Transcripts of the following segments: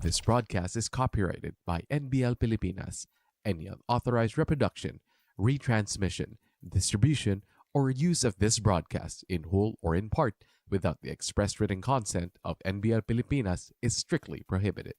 This broadcast is copyrighted by NBL Pilipinas. Any unauthorized reproduction, retransmission, distribution, or use of this broadcast in whole or in part without the express written consent of NBL Pilipinas is strictly prohibited.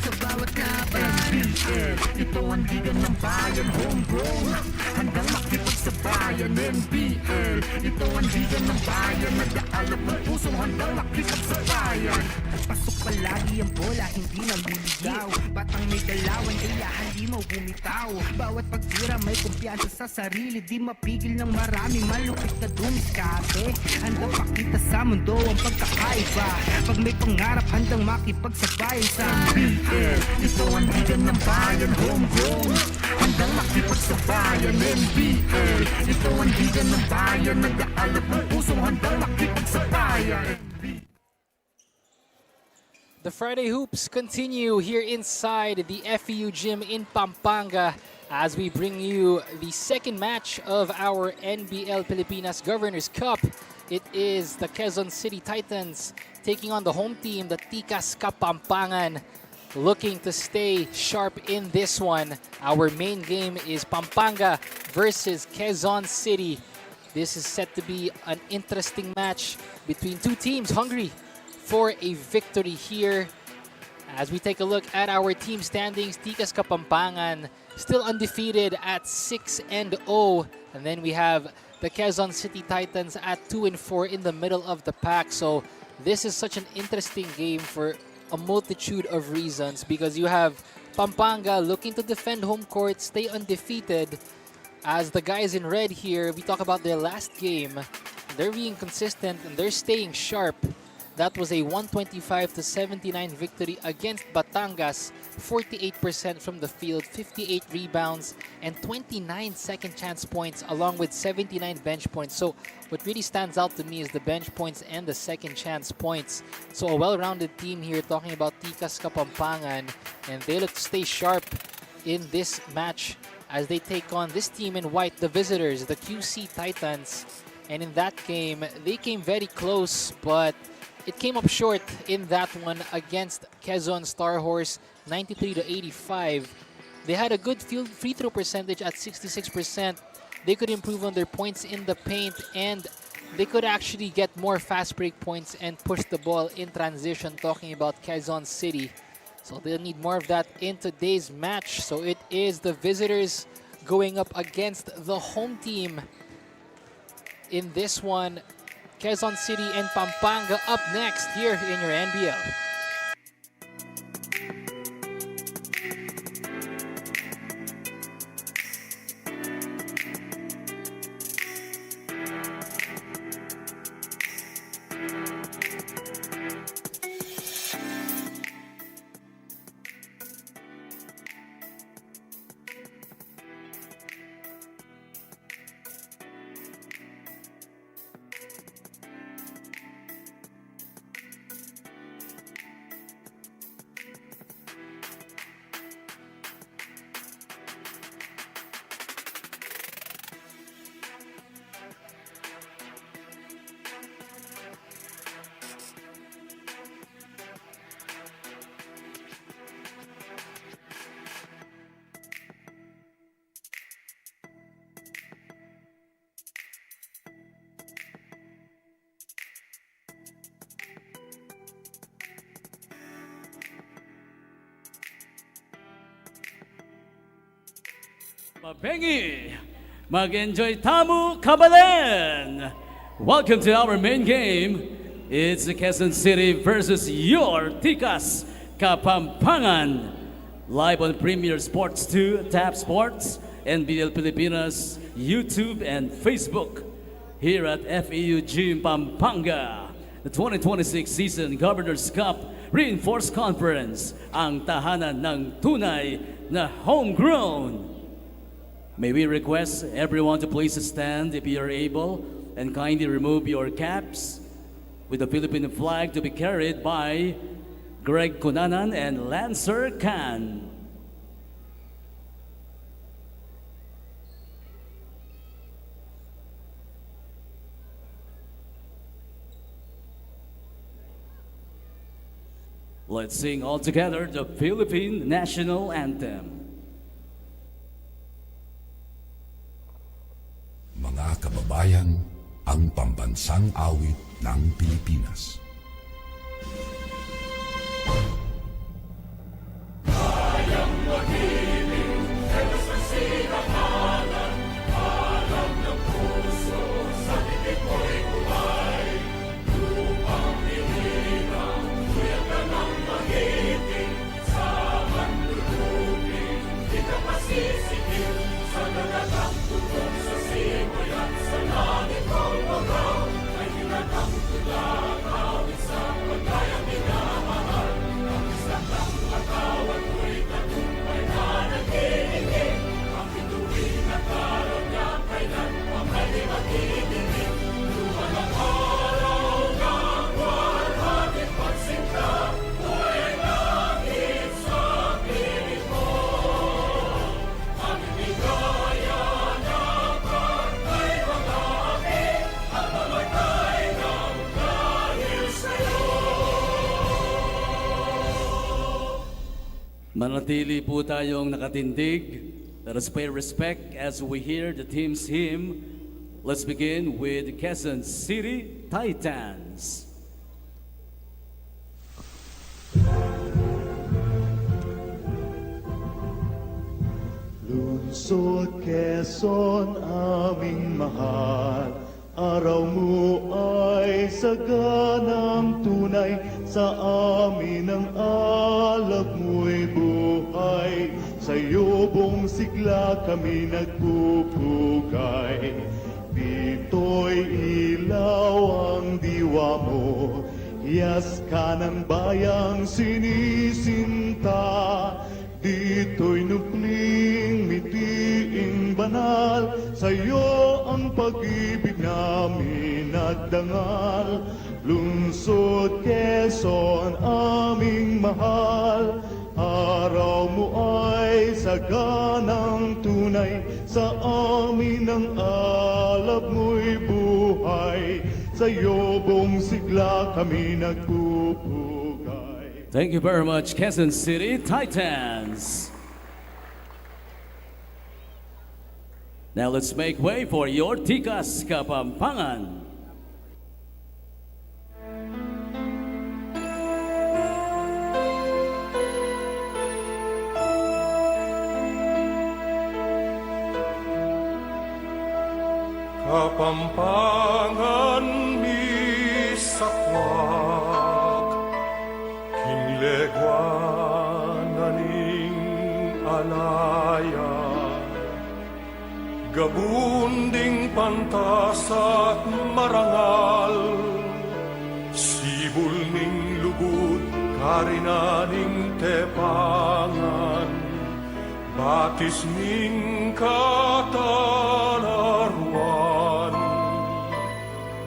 Sa bawat laban, NBL, ito ang liga ng bayan, homegrown, handang makipagsabayan. NBL, ito ang liga ng bayan, nag-aalap ng pusong handang makipagsabayan. Pasok palagi ang bola, hindi na liligaw, batang may galawan, kaya hindi mo bumitaw. Bawat pagtira may kumpiyansa sa sarili, di mapigil ng marami, malupit na dumiskate. Handang pakita sa mundo ang pagkakaiba, pag may pangarap handang makipagsabayan sa NBL. Ito ang liga ng bayan, homegrown, handang makipagsabayan. NBL, ito ang liga ng bayan, nag-aalap ng pusong handang makipagsabayan. The Friday Hoops continue here inside the FEU Gym in Pampanga as we bring you the second match of our NBL Pilipinas Governors Cup. It is the Quezon City Titans taking on the home team, the Tikas Kapampangan, looking to stay sharp in this one. Our main game is Pampanga versus Quezon City. This is set to be an interesting match between two teams hungry for a victory here. As we take a look at our team standings, Tikas Kapampangan still undefeated at 6-0. And then we have the Quezon City Titans at 2-4 in the middle of the pack. So this is such an interesting game for a multitude of reasons, because you have Pampanga looking to defend home court, stay undefeated. As the guys in red here, we talk about their last game. They're being consistent and they're staying sharp. That was a 125-79 victory against Batangas. 48% from the field, 58 rebounds, and 29 second chance points, along with 79 bench points. So what really stands out to me is the bench points and the second chance points. So a well-rounded team here, talking about Tikas Kapampangan, and they look to stay sharp in this match as they take on this team in white, the visitors, the QC Titans. And in that game, they came very close, but it came up short in that one against Quezon Star Horse, 93-85. They had a good free throw percentage at 66%. They could improve on their points in the paint, and they could actually get more fast break points and push the ball in transition, talking about Quezon City. So they'll need more of that in today's match. So it is the visitors going up against the home team in this one. Quezon City and Pampanga up next here in your NBL. Mabengi, mag-enjoy tamu kabalan. Welcome to our main game. It's the Quezon City versus your Tikas Kapampangan. Live on Premier Sports 2, Tap Sports, NBL Pilipinas, YouTube, and Facebook. Here at FEU Gym Pampanga. The 2026 season Governors Cup Reinforced Conference. Ang tahanan ng tunay na homegrown. May we request everyone to please stand if you are able, and kindly remove your caps, with the Philippine flag to be carried by Greg Cunanan and Lancer Khan. Let's sing all together the Philippine National Anthem. Mga kababayan, ang pambansang awit ng Pilipinas. Manatili po tayong nakatindig. Let us pay respect as we hear the team's hymn. Let's begin with Quezon City Titans. Lungsod Quezon aming mahal, araw mo ay saganang tunay, sa amin ang alab mo'y buhay, sa iyong sigla kami nagpupugay. Dito'y ilaw ang diwa mo, hiyas ka ng bayang sinisinta. Dito'y nukling mitiing banal, sa'yo ang pag-ibig namin nagdangal. Lungsod Quezon aming mahal, araw mo ay saganang tunay, sa amin ang alab mo'y buhay, sa'yo buong sigla kami nagpupugay. Thank you very much, Quezon City Titans. Now let's make way for your Tikas Kapampangan. Kapampangan mi sakwak, kinlegwananing alaya, gabunding pantas at marangal, sibul ning lugod karinaning tepangan, batis ning katalaruan,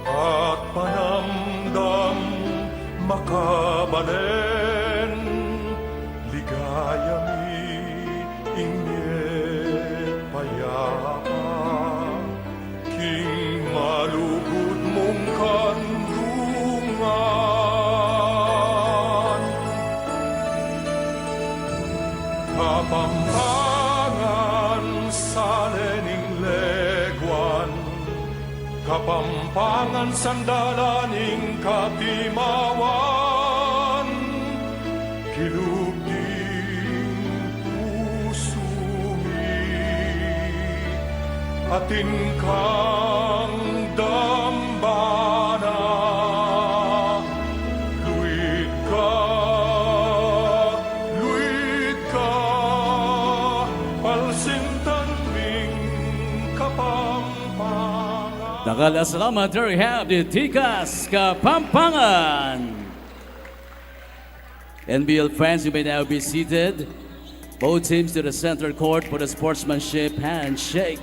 at panamdam makabalen, ligaya mi inye payapa, king malugod mong kanlungan. Kapampangan sa lening legwan, Kapampangan sandalaning katimawan, kilugding pusumi, atin kang dambana, luit ka, palsintan ming Kapampangan. Nakala salamat, there you have the Tikas Kapampangan. NBL fans, you may now be seated. Both teams to the center court for the sportsmanship handshake.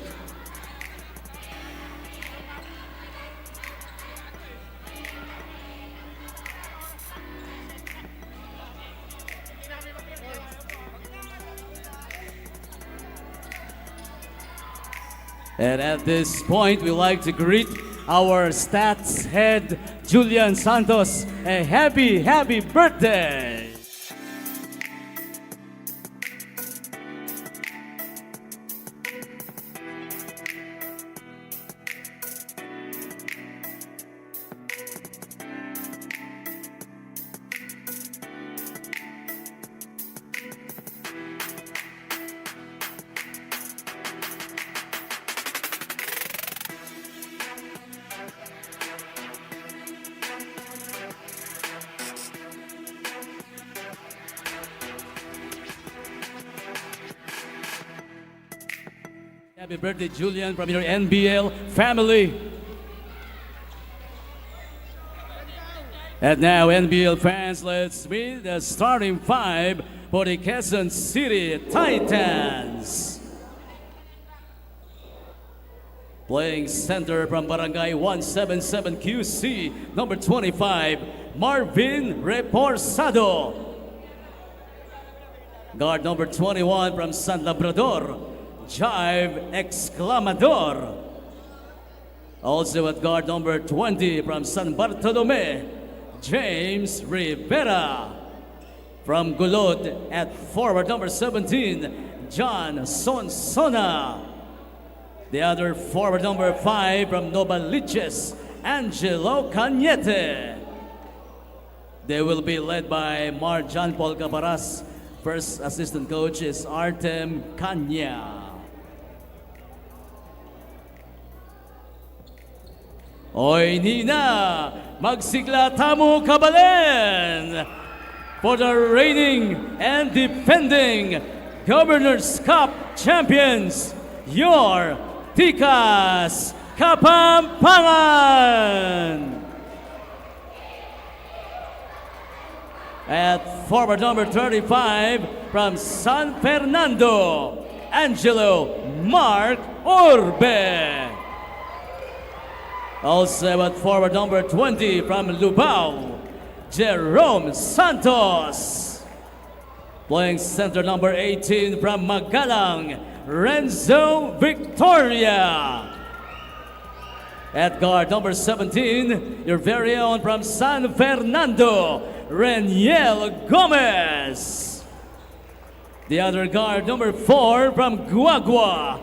And at this point, we like to greet our stats head, Julian Santos, a happy, happy birthday! Happy birthday, Julian, from your NBL family. And now, NBL fans, let's meet the starting five for the Quezon City Titans. Playing center from Barangay 177 QC, number 25, Marvin Reporsado. Guard number 21 from San Labrador, Jive Exclamador. Also at guard number 20 from San Bartolome, James Rivera. From Gulod at forward number 17, John Sonsona. The other forward number 5 from Novaliches, Angelo Cañete. They will be led by Mar John Paul Caparas. First assistant coach is Artem Kanya. Oy Nina, magsigla tamu kabalen for the reigning and defending Governor's Cup champions, your Tikas Kapampangan. At forward number 35 from San Fernando, Angelo Mark Orbe. Also at forward number 20 from Lubao, Jerome Santos. Playing center number 18 from Magalang, Renzo Victoria. At guard number 17, your very own from San Fernando, Reniel Gomez. The other guard number 4 from Guagua,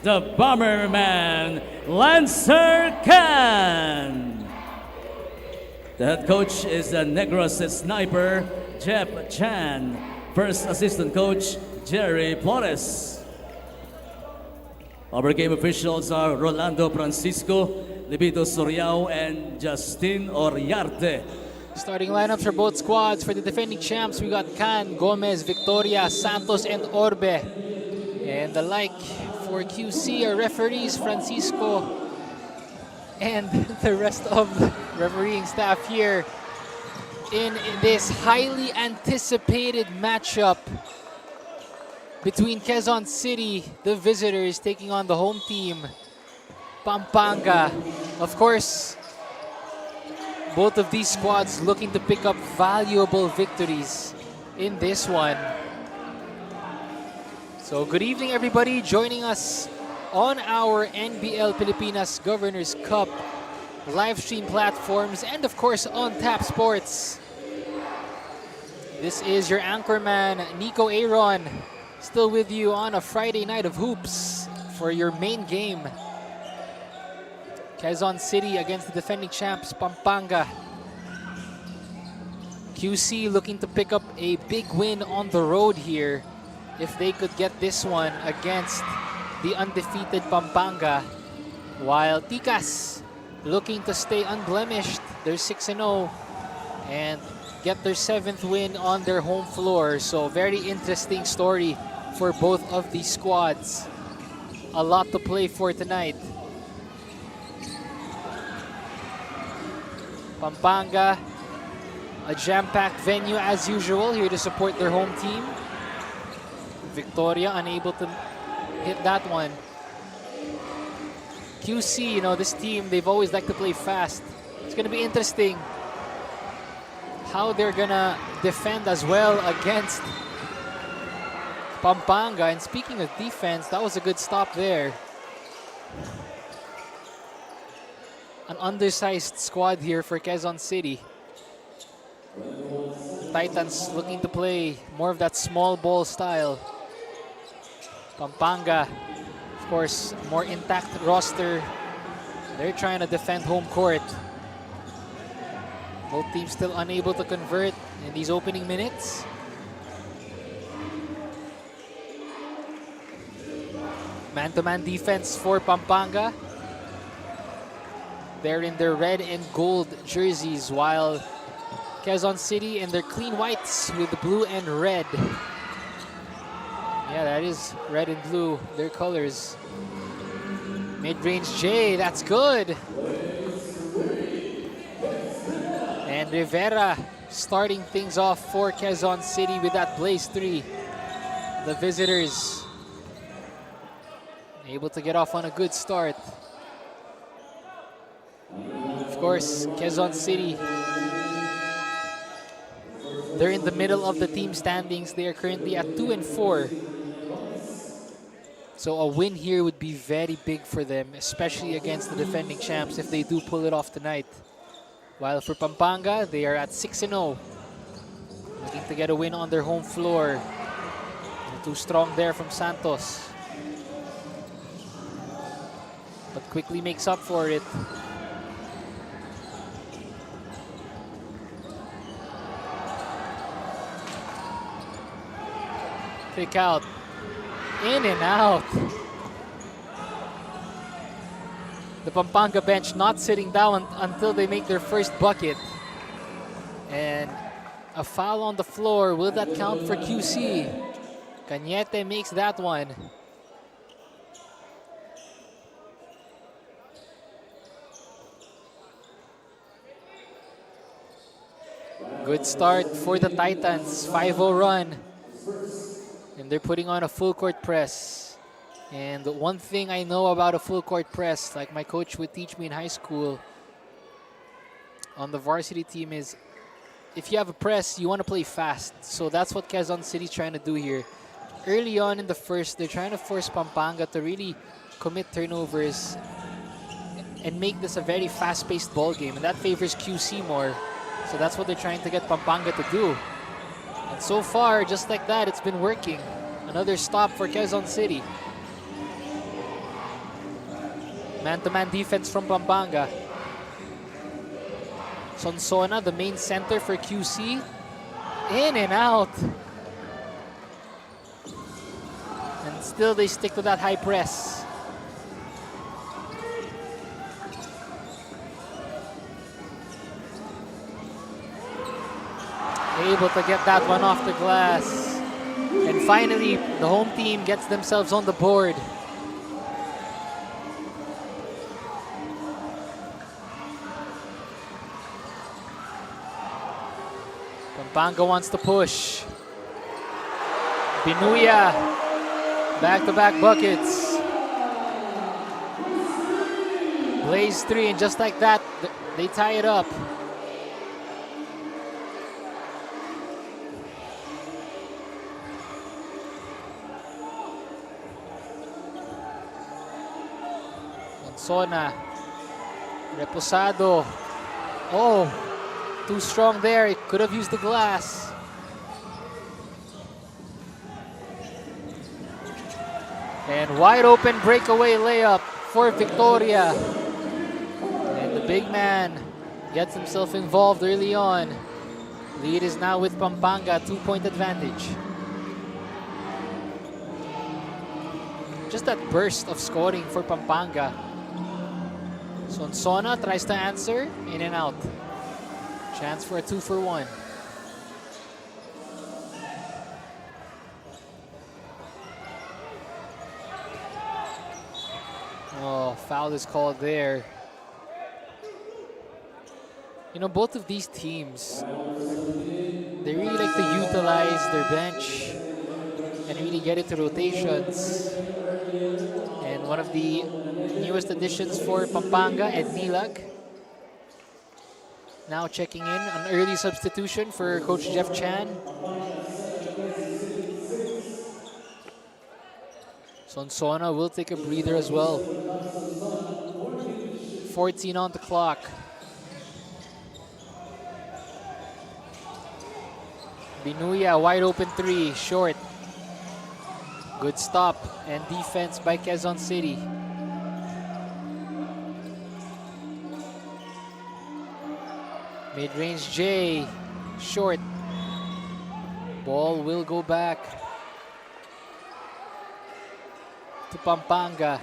the Bomberman, Lancer Khan. The head coach is the Negros sniper, Jeff Chan. First assistant coach, Jerry Flores. Our game officials are Rolando Francisco, Libito Soriao, and Justin Oriarte. Starting lineups for both squads. For the defending champs, we got Khan, Gomez, Victoria, Santos, and Orbe. And the like for QC are referees Francisco and the rest of the refereeing staff here in this highly anticipated matchup between Quezon City, the visitors, taking on the home team, Pampanga. Of course, both of these squads looking to pick up valuable victories in this one. So good evening, everybody joining us on our NBL Pilipinas Governors Cup live stream platforms and of course on Tap Sports. This is your anchorman, Nico Aaron, still with you on a Friday night of hoops for your main game. Quezon City against the defending champs, Pampanga. QC looking to pick up a big win on the road here if they could get this one against the undefeated Pampanga, while Tikas looking to stay unblemished. They're 6-0 and get their 7th win on their home floor. So very interesting story for both of these squads. A lot to play for tonight. Pampanga, a jam-packed venue as usual, here to support their home team. Victoria unable to hit that one. QC, you know, this team, they've always liked to play fast. It's going to be interesting how they're going to defend as well against Pampanga. And speaking of defense, that was a good stop there. An undersized squad here for Quezon City. Titans looking to play more of that small ball style. Pampanga, of course, more intact roster. They're trying to defend home court. Both teams still unable to convert in these opening minutes. Man-to-man defense for Pampanga. They're in their red and gold jerseys, while Quezon City in their clean whites with the blue and red. Yeah, that is red and blue, their colors. Mid-range J, that's good. And Rivera starting things off for Quezon City with that Blaze 3. The visitors able to get off on a good start. Of course, Quezon City, they're in the middle of the team standings. They are currently at 2-4. So a win here would be very big for them, especially against the defending champs if they do pull it off tonight. While for Pampanga, they are at 6-0. Looking to get a win on their home floor. Too strong there from Santos. But quickly makes up for it. Kick out. In and out. The Pampanga bench not sitting down until they make their first bucket. And a foul on the floor. Will that count for QC? Cañete makes that one. Good start for the Titans. 5-0 run. And they're putting on a full court press. And one thing I know about a full court press, like my coach would teach me in high school on the varsity team, is if you have a press, you want to play fast. So that's what Quezon City's trying to do here. Early on in the first, they're trying to force Pampanga to really commit turnovers and make this a very fast-paced ball game. And that favors QC more. So that's what they're trying to get Pampanga to do. And so far, just like that, it's been working. Another stop for Quezon City. Man-to-man defense from Pampanga. Sonsona, the main center for QC. In and out. And still they stick to that high press. Able to get that one off the glass. And finally, the home team gets themselves on the board. Pampanga wants to push. Binuya, back-to-back buckets. Blaze 3, and just like that, they tie it up. Sona, Reposado. Oh, too strong there. It could have used the glass. And wide open breakaway layup for Victoria. And the big man gets himself involved early on. Lead is now with Pampanga, 2-point advantage. Just that burst of scoring for Pampanga. Sonsona tries to answer, in and out. Chance for a 2-for-1. Oh, foul is called there. You know, both of these teams, they really like to utilize their bench and really get into rotations. And one of the newest additions for Pampanga, Ed Nilag, now checking in, an early substitution for Coach Jeff Chan. Sonsona will take a breather as well. 14 on the clock. Binuya, wide open 3, short. Good stop and defense by Quezon City. Mid-range J, short. Ball will go back to Pampanga.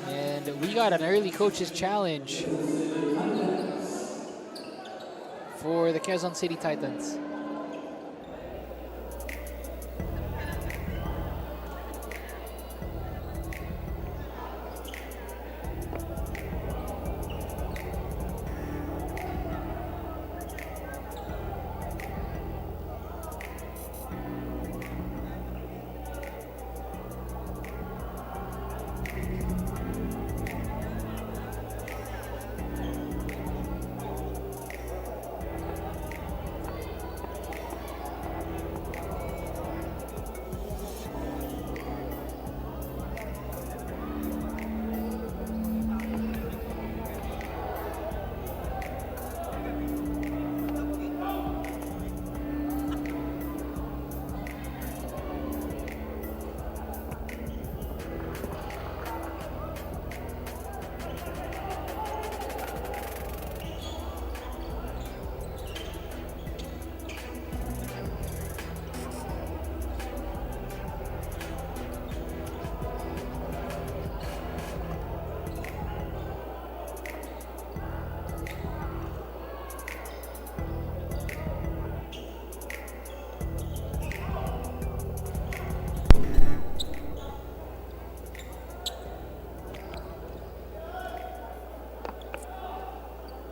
And we got an early coach's challenge for the Quezon City Titans.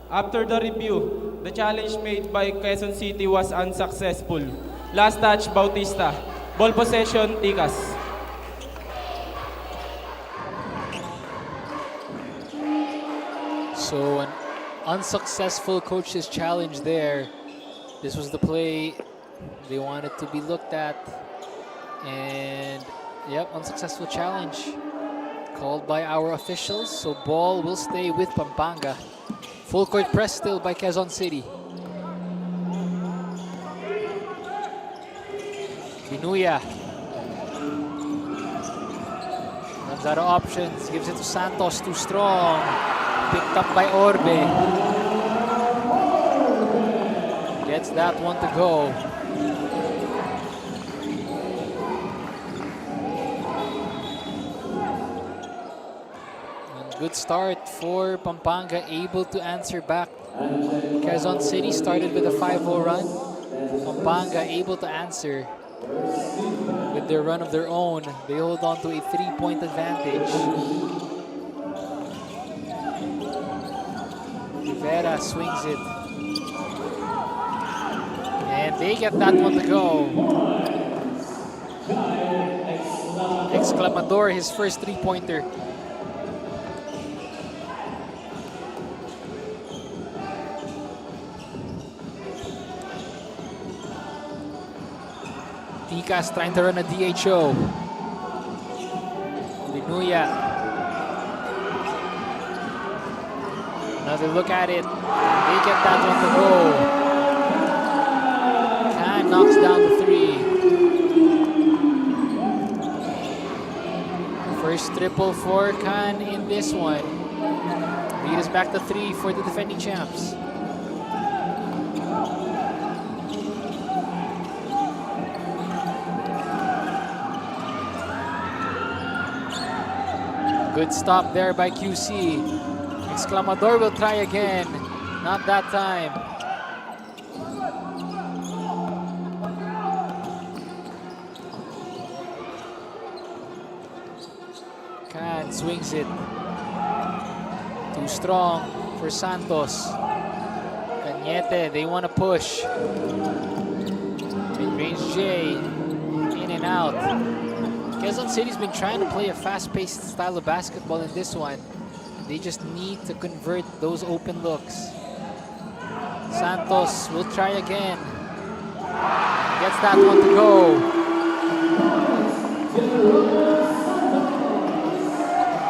After the review, the challenge made by Quezon City was unsuccessful. Last touch, Bautista. Ball possession, Ticas. So an unsuccessful coach's challenge there. This was the play they wanted to be looked at. And yep, unsuccessful challenge called by our officials. So ball will stay with Pampanga. Full court press still by Quezon City. Binuya runs out of options, gives it to Santos, too strong. Picked up by Orbe. Gets that one to go. And good start for Pampanga, able to answer back. Quezon City started with a 5-0 run. Pampanga able to answer with their run of their own. They hold on to a 3-point advantage. Rivera swings it. And they get that one to go. Exclamador, his first 3-pointer. Ticas trying to run a DHO. Binuya. Another look at it. They get that one to go. Khan knocks down the 3. First triple for Khan in this one. Lead is back to 3 for the defending champs. Good stop there by QC. Exclamador will try again. Not that time. Khan swings it. Too strong for Santos. Cañete, they want to push. Mid-range J. In and out. Quezon City's been trying to play a fast-paced style of basketball in this one. They just need to convert those open looks. Santos will try again. Gets that one to go.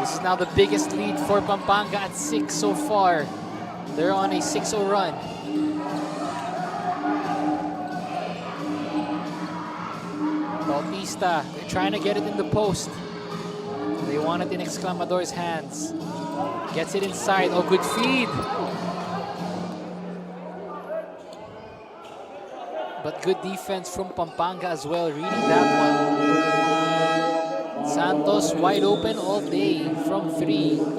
This is now the biggest lead for Pampanga at 6 so far. They're on a 6-0 run. Bautista, they're trying to get it in the post. They want it in Exclamador's hands. Gets it inside. Oh, good feed. But good defense from Pampanga as well, reading that one. Santos wide open all day from 3.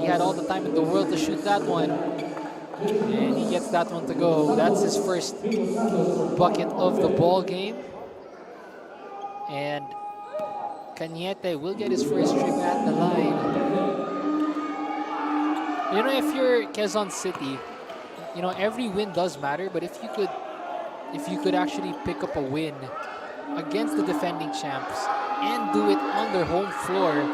He had all the time in the world to shoot that one. And he gets that one to go. That's his first bucket of the ball game. And Cañete will get his first trip at the line. You know, if you're Quezon City, you know, every win does matter, but if you could actually pick up a win against the defending champs and do it on their home floor,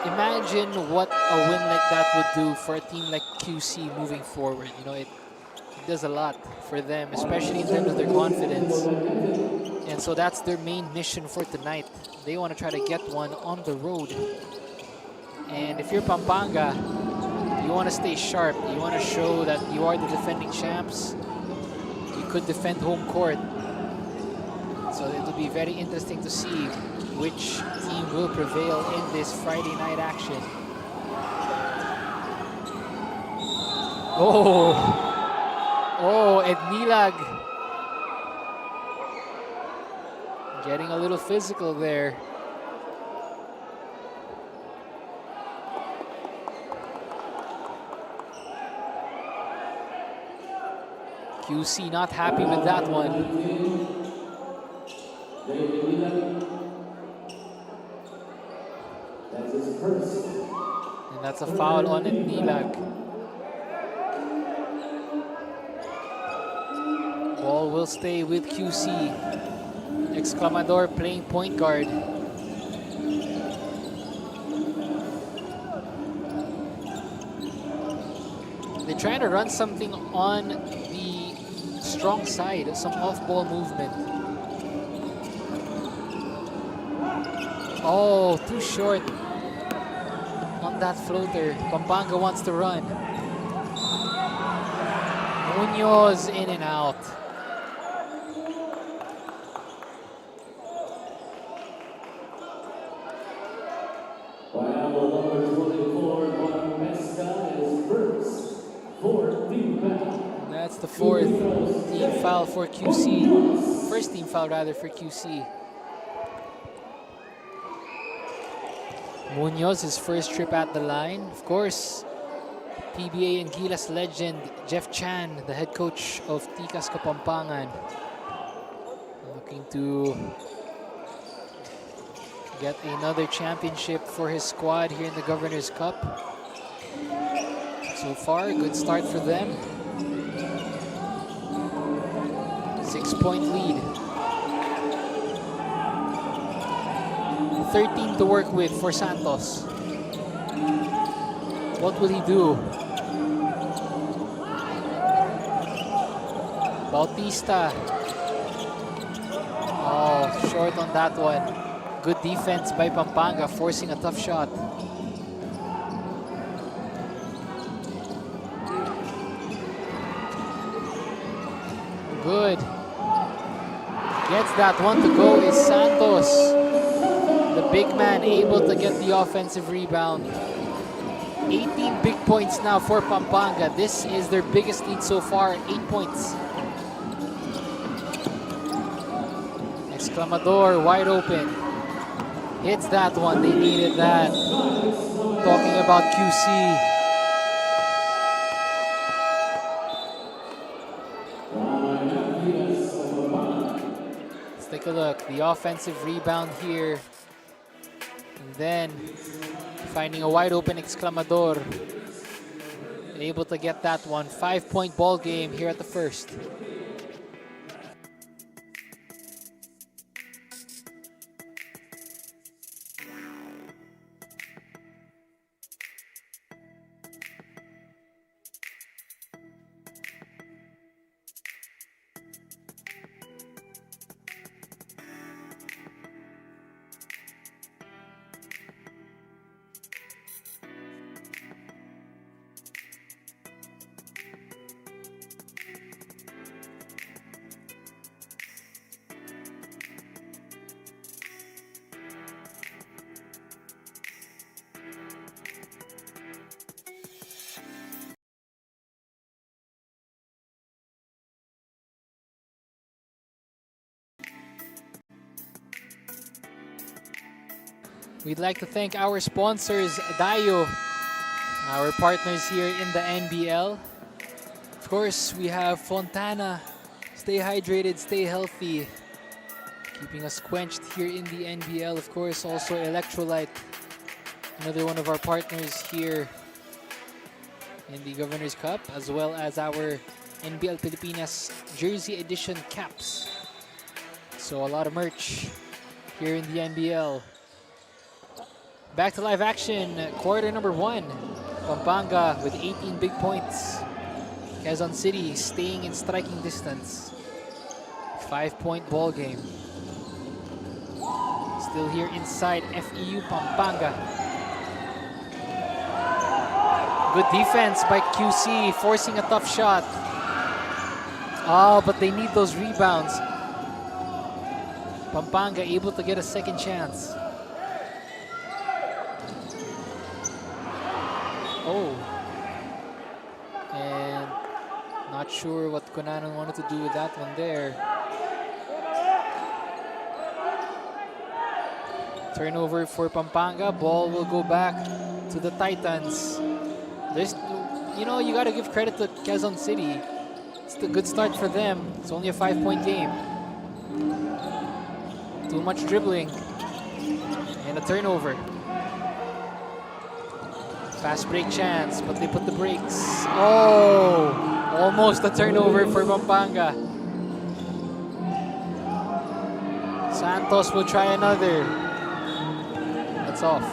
imagine what a win like that would do for a team like QC moving forward. You know, it does a lot for them, especially in terms of their confidence. And so that's their main mission for tonight. They want to try to get one on the road. And if you're Pampanga, you want to stay sharp. You want to show that you are the defending champs. You could defend home court. So it will be very interesting to see which team will prevail in this Friday night action. Oh, Ednilag getting a little physical there. QC not happy with that one. And that's a foul on Ednilag. ball will stay with QC. Exclamador playing point guard. They're trying to run something on the strong side, some off-ball movement. Oh, too short on that floater. Pampanga wants to run. Munoz in and out. That's the fourth team foul for QC. First team foul rather for QC. Munoz, his first trip at the line. Of course, PBA and Gilas legend Jeff Chan, the head coach of Tikas Kapampangan, looking to get another championship for his squad here in the Governor's Cup. So far, good start for them. 6-point lead. 13 to work with for Santos. What will he do? Bautista. Oh, short on that one. Good defense by Pampanga, forcing a tough shot. Good. Gets that one to go is Santos. The big man able to get the offensive rebound. 18 big points now for Pampanga. This is their biggest lead so far, 8 points. Exclamador wide open. Hits that one, they needed that. Talking about QC. Let's take a look, the offensive rebound here. And then finding a wide open Exclamador. Able to get that one. 5-point ball game here at the first. We'd like to thank our sponsors, Dayo, our partners here in the NBL. Of course, we have Fontana. Stay hydrated, stay healthy. Keeping us quenched here in the NBL. Of course, also Electrolyte, another one of our partners here in the Governor's Cup, as well as our NBL Pilipinas Jersey Edition caps. So a lot of merch here in the NBL. Back to live action, quarter number 1. Pampanga with 18 big points. Quezon City staying in striking distance. 5-point ball game. Still here inside FEU Pampanga. Good defense by QC, forcing a tough shot. Oh, but they need those rebounds. Pampanga able to get a second chance. Oh, and not sure what Conanon wanted to do with that one there. Turnover for Pampanga. Ball will go back to the Titans. There's, you know, you got to give credit to Quezon City. It's a good start for them. It's only a 5-point game. Too much dribbling and a turnover. Fast break chance, but they put the brakes. Oh, almost a turnover for Pampanga. Santos will try another. That's off.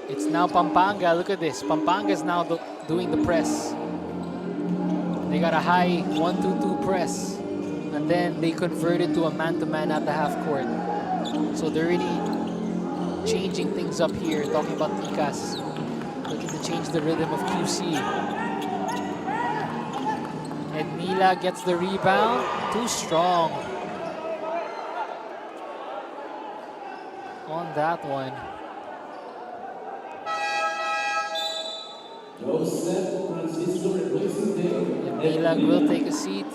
It's now Pampanga. Look at this. Pampanga is now doing the press. They got a high 1-2-2 press. And then they converted to a man-to-man at the half court. So they're really changing things up here. Talking about Ticas. Looking to change the rhythm of QC. And Mila gets the rebound. Too strong on that one. And Mila will take a seat.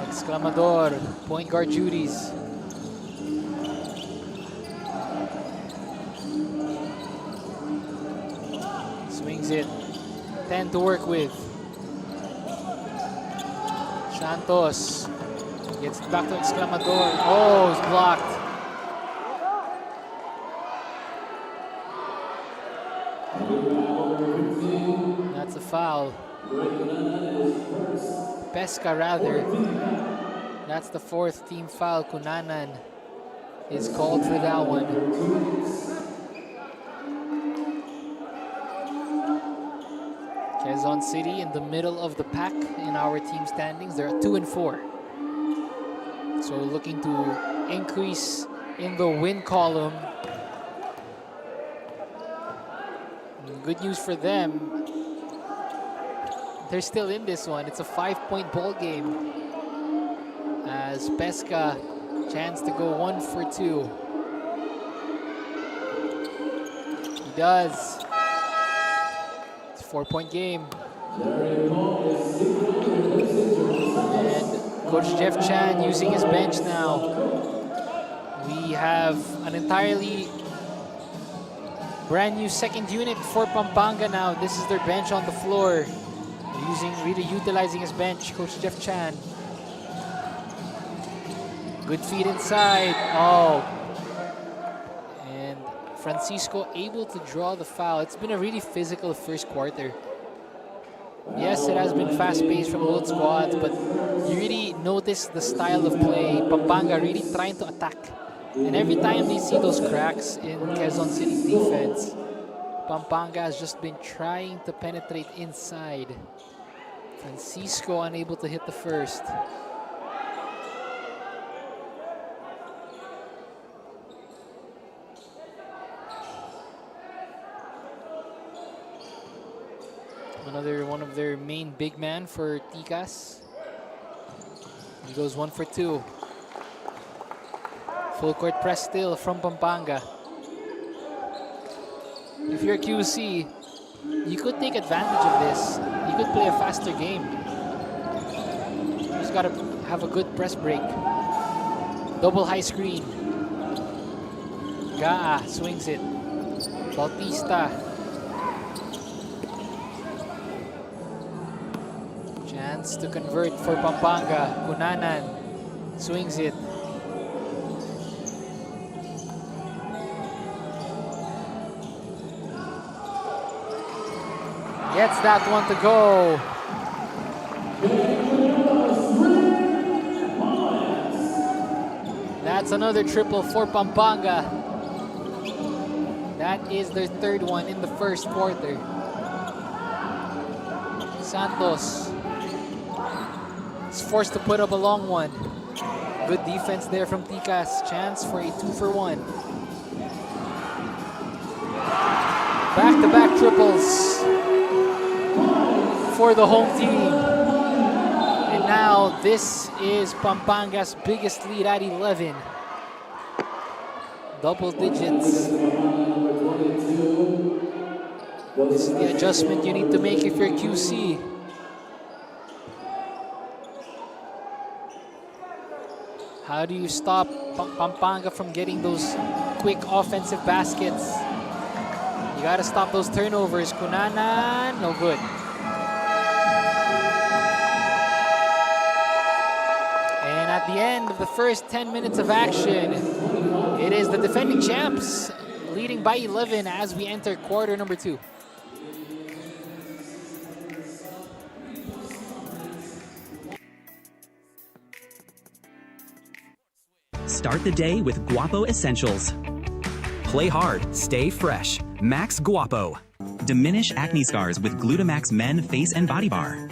Exclamador, point guard duties. Swings it. 10 to work with. Santos gets back to Exclamador. Oh, it's blocked. That's a foul. Pesca rather. That's the 4th team foul. Cunanan is called for that one. Quezon City in the middle of the pack in our team standings. They're at 2 and 4. So looking to increase in the win column. And good news for them. They're still in this one. It's a 5-point ball game. As Pesca, chance to go 1 for 2. He does. It's a 4-point game. And Coach Jeff Chan using his bench now. We have an entirely brand new second unit for Pampanga now. This is their bench on the floor. Really utilizing his bench, Coach Jeff Chan. Good feed inside. Oh. And Francisco able to draw the foul. It's been a really physical first quarter. Yes, it has been fast-paced from both squads, but you really notice the style of play. Pampanga really trying to attack. And every time they see those cracks in Quezon City's defense, Pampanga has just been trying to penetrate inside. Francisco unable to hit the first. Another one of their main big man for Ticas. He goes 1 for 2. Full court press still from Pampanga. If you're QC, you could take advantage of this. You could play a faster game. You just gotta have a good press break. Double high screen. Gaa swings it. Bautista. Chance to convert for Pampanga. Cunanan swings it. Gets that one to go. That's another triple for Pampanga. That is their 3rd one in the first quarter. Santos is forced to put up a long one. Good defense there from Ticas. Chance for a 2 for 1. Back-to-back triples for the home team. And now this is Pampanga's biggest lead at 11. Double digits. This is the adjustment you need to make if you're QC. How do you stop Pampanga from getting those quick offensive baskets? You gotta stop those turnovers. Cunanan, no good. the end of the first 10 minutes of action. It is the defending champs leading by 11 as we enter quarter number 2. Start the day with Guapo Essentials. Play hard, stay fresh. Max Guapo. Diminish acne scars with Glutamax Men Face and Body Bar.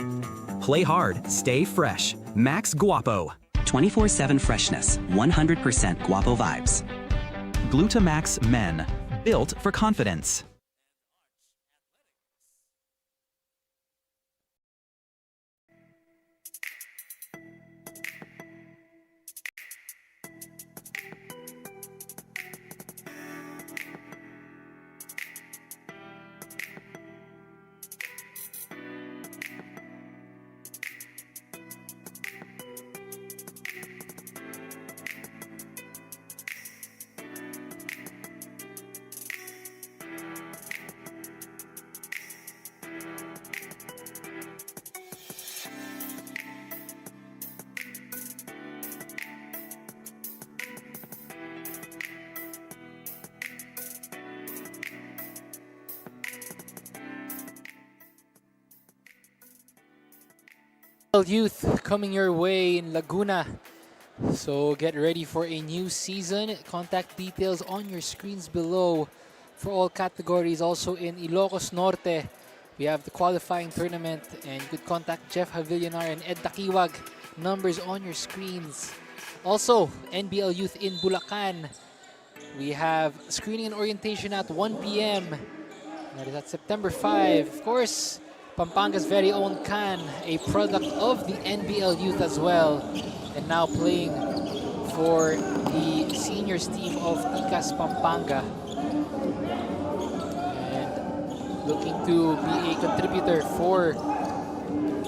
Play hard, stay fresh. Max Guapo. 24/7 freshness, 100% Guapo vibes. Glutamax Men. Built for confidence. Youth coming your way in Laguna. So get ready for a new season. Contact details on your screens below for all categories. Also in Ilocos Norte, we have the qualifying tournament, and you could contact Jeff Havillanar and Ed Takiwag. Numbers on your screens. Also, NBL Youth in Bulacan. We have screening and orientation at 1 p.m. That is at September 5. Of course, Pampanga's very own Can, a product of the NBL Youth as well, and now playing for the seniors team of Ticas Pampanga. And looking to be a contributor for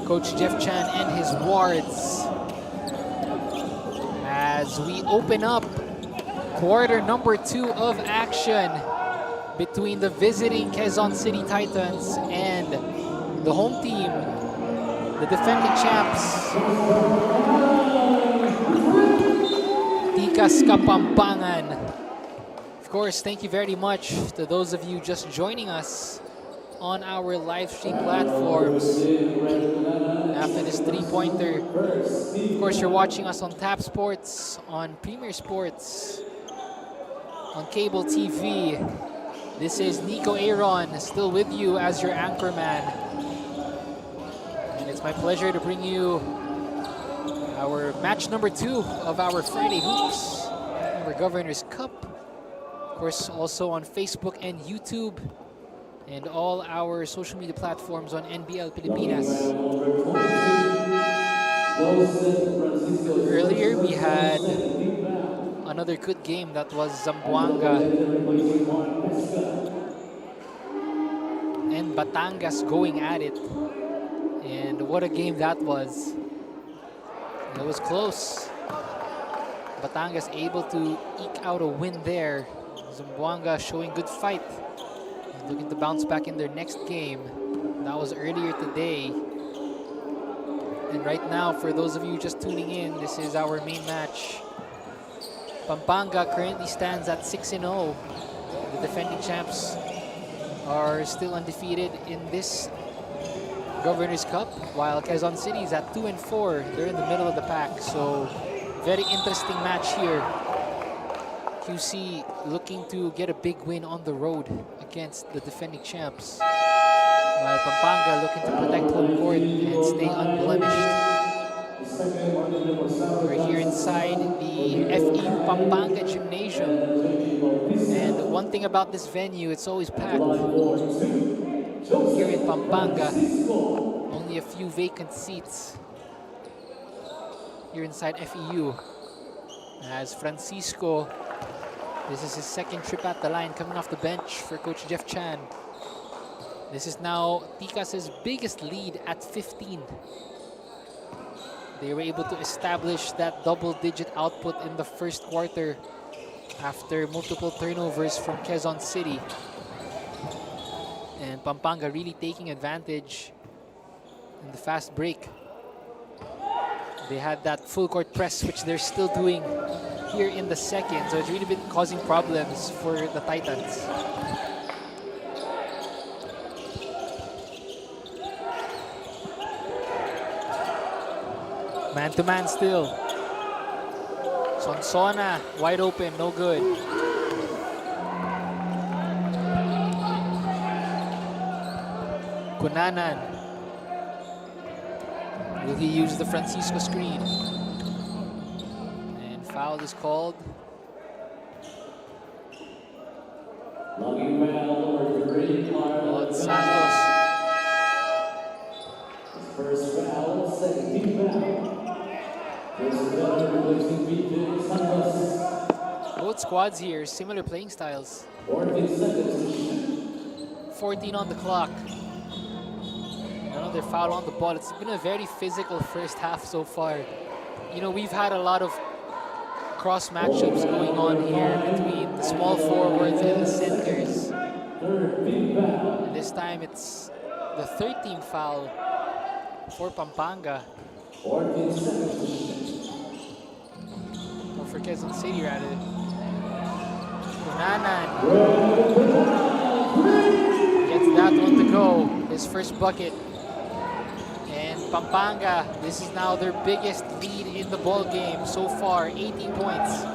Coach Jeff Chan and his wards. As we open up quarter number 2 of action between the visiting Quezon City Titans and the home team, the defending champs, Ticas Kapampangan. Of course, thank you very much to those of you just joining us on our live stream platforms after this three-pointer. Of course, you're watching us on Tap Sports, on Premier Sports, on cable TV. This is Nico Aaron, still with you as your anchorman. And it's my pleasure to bring you our match number 2 of our Friday Hoops, our Governor's Cup. Of course, also on Facebook and YouTube, and all our social media platforms on NBL Pilipinas. Earlier, we had another good game. That was Zamboanga and Batangas going at it. And what a game that was. It was close. Batangas able to eke out a win there. Zamboanga showing good fight, looking to bounce back in their next game. That was earlier today. And right now, for those of you just tuning in, this is our main match. Pampanga currently stands at 6-0. The defending champs are still undefeated in this Governor's Cup, while Quezon City is at 2-4. They're in the middle of the pack, so very interesting match here. QC looking to get a big win on the road against the defending champs, while Pampanga looking to protect home court and stay unblemished. We're here inside the FEU Pampanga Gymnasium, and one thing about this venue, it's always packed. Here in Pampanga, only a few vacant seats here inside FEU, as Francisco, this is his second trip at the line, coming off the bench for Coach Jeff Chan. This is now Ticas' biggest lead at 15. They were able to establish that double-digit output in the first quarter after multiple turnovers from Quezon City. And Pampanga really taking advantage in the fast break. They had that full court press, which they're still doing here in the second. So it's really been causing problems for the Titans. Man-to-man still. Sonsona, wide open, no good. Kunanan. Will he use the Francisco screen? And foul is called. Santos. First foul, second team foul. Both squads here, similar playing styles. 14 seconds. 14 on the clock. Another foul on the ball. It's been a very physical first half so far. You know, we've had a lot of cross matchups going on here between the small forwards and the centers. And this time it's the third team foul for Pampanga. 14 seconds. Or for Quezon City, rather. Kunanan gets that one to go. His first bucket. And Pampanga, this is now their biggest lead in the ball game so far, 18 points.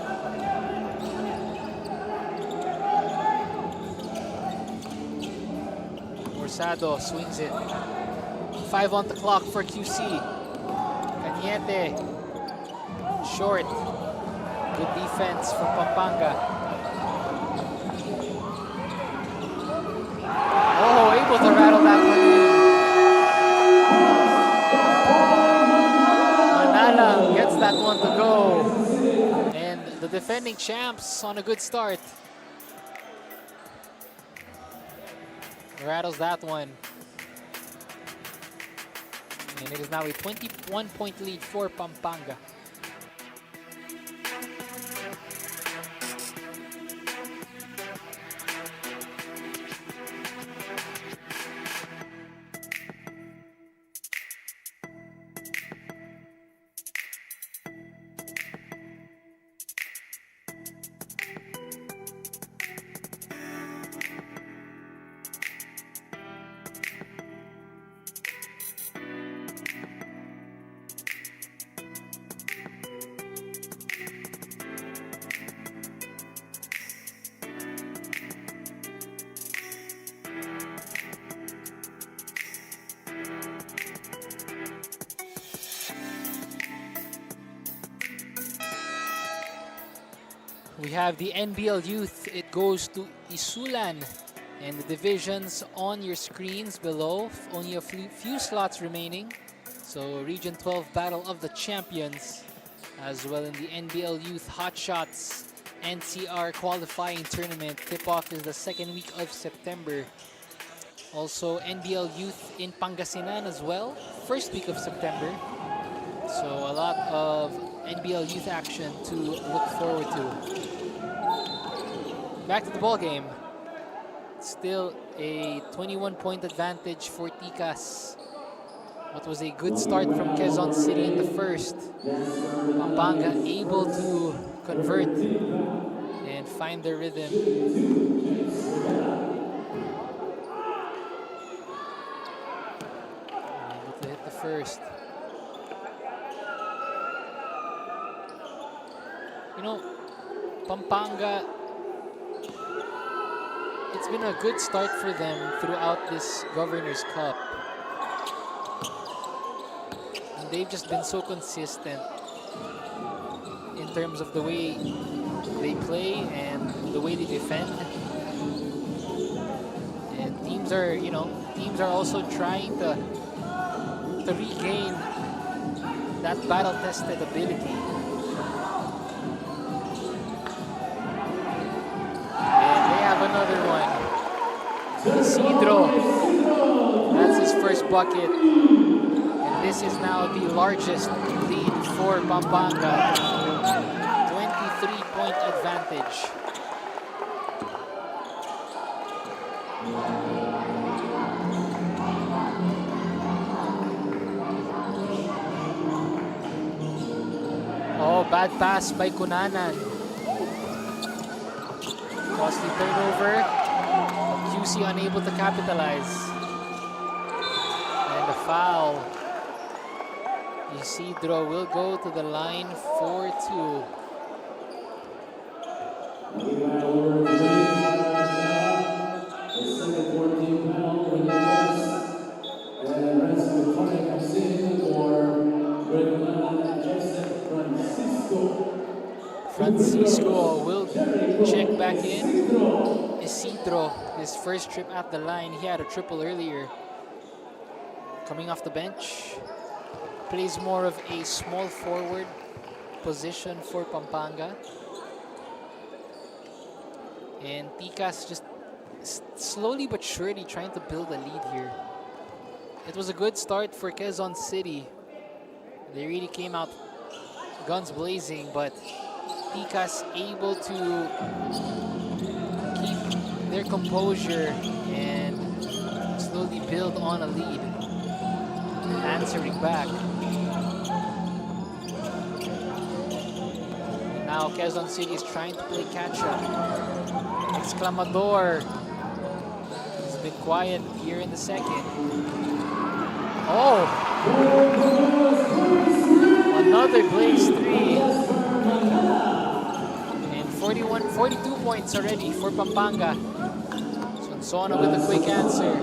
Morsado swings it. 5 on the clock for QC. Cañete, short. Good defense from Pampanga. Oh, able to rattle that one in. Manala gets that one to go. And the defending champs on a good start. Rattles that one. And it is now a 21-point lead for Pampanga. We have the NBL Youth. It goes to Isulan. And the divisions on your screens below. Only a few slots remaining. So Region 12 Battle of the Champions. As well in the NBL Youth Hot Shots NCR qualifying tournament. Tip-off is the second week of September. Also NBL Youth in Pangasinan as well. First week of September. So a lot of NBL Youth action to look forward to. Back to the ball game. Still a 21-point advantage for Ticas. What was a good start from Quezon City in the first. Pampanga able to convert and find their rhythm. Able to hit the first. You know, Pampanga, it's been a good start for them throughout this Governor's Cup. And they've just been so consistent in terms of the way they play and the way they defend. And teams are, you know, also trying to regain that battle-tested ability. Another one. Isidro. That's his first bucket. And this is now the largest lead for Pampanga. 23-point advantage. Oh, bad pass by Kunanan. Costly turnover. QC unable to capitalize. And a foul. Isidro will go to the line for 2. Francisco will check back in. Isidro, his first trip at the line, he had a triple earlier. Coming off the bench, plays more of a small forward position for Pampanga. And Ticas just slowly but surely trying to build a lead here. It was a good start for Quezon City. They really came out guns blazing, but Ticas able to keep their composure and slowly build on a lead. Answering back. Now Quezon City is trying to play catch-up. Exclamador has been quiet here in the second. Oh! Another Blaze 3. And 42 points already for Pampanga. Sonsona with a quick answer.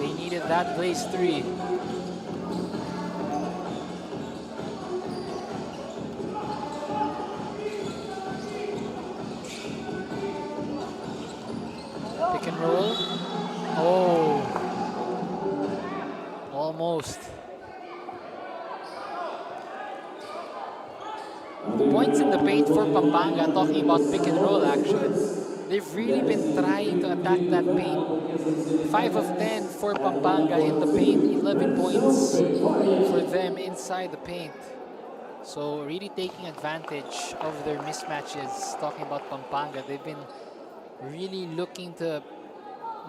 They needed that Blaze 3. Pick and roll. Oh. Almost. Points in the paint for Pampanga, talking about pick and roll action. They've really been trying to attack that paint. 5 of 10 for Pampanga in the paint, 11 points for them inside the paint. So really taking advantage of their mismatches, talking about Pampanga. They've been really looking to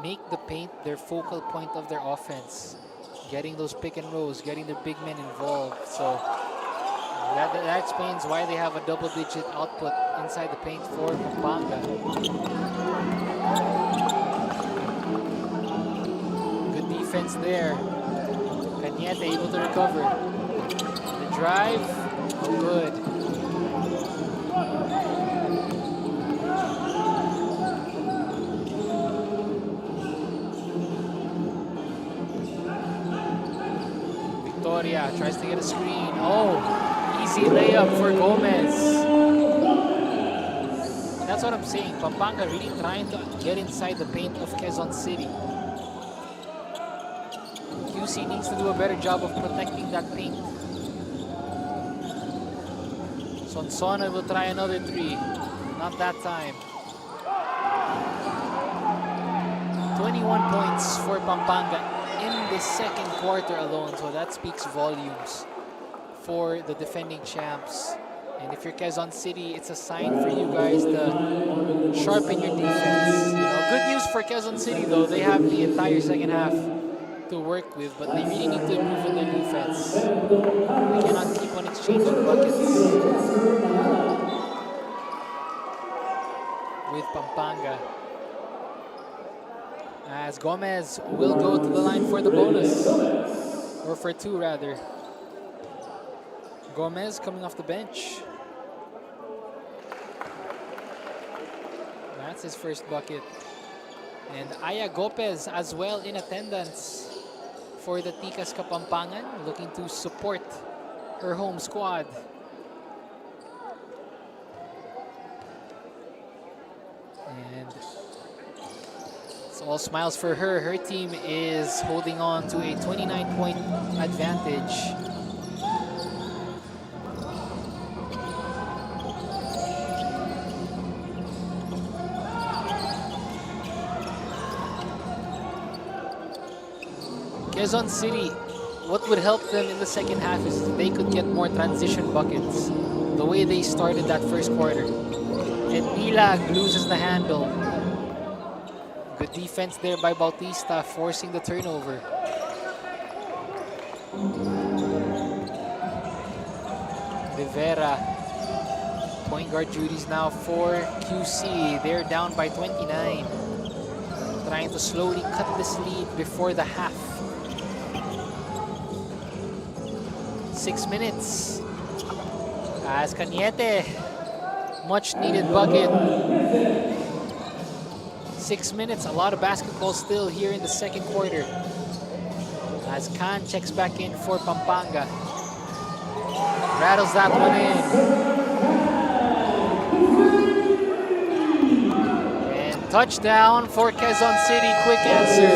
make the paint their focal point of their offense. Getting those pick and rolls, getting their big men involved. So that explains why they have a double-digit output inside the paint for Pampanga. Good defense there. Cañete able to recover. The drive, good. Victoria tries to get a screen. Oh! Easy layup for Gomez. That's what I'm saying. Pampanga really trying to get inside the paint of Quezon City. QC needs to do a better job of protecting that paint. Sonsona will try another 3. Not that time. 21 points for Pampanga in the second quarter alone. So that speaks volumes for the defending champs. And if you're Quezon City, it's a sign for you guys to sharpen your defense. You know, good news for Quezon City though, they have the entire second half to work with, but they really need to improve on their defense. They cannot keep on exchanging buckets with Pampanga. As Gomez will go to the line for the bonus, or for 2 rather. Gomez coming off the bench. That's his first bucket. And Aya Gopez as well in attendance for the Ticas Kapampangan, looking to support her home squad. And it's all smiles for her. Her team is holding on to a 29-point advantage. Quezon City, what would help them in the second half is if they could get more transition buckets. The way they started that first quarter. And Ilag loses the handle. Good defense there by Bautista, forcing the turnover. Rivera. Point guard duties now for QC. They're down by 29. Trying to slowly cut this lead before the half. 6 minutes. As Cañete, much needed bucket. 6 minutes, a lot of basketball still here in the second quarter. As Khan checks back in for Pampanga. Rattles that one in. And touchdown for Quezon City, quick answer.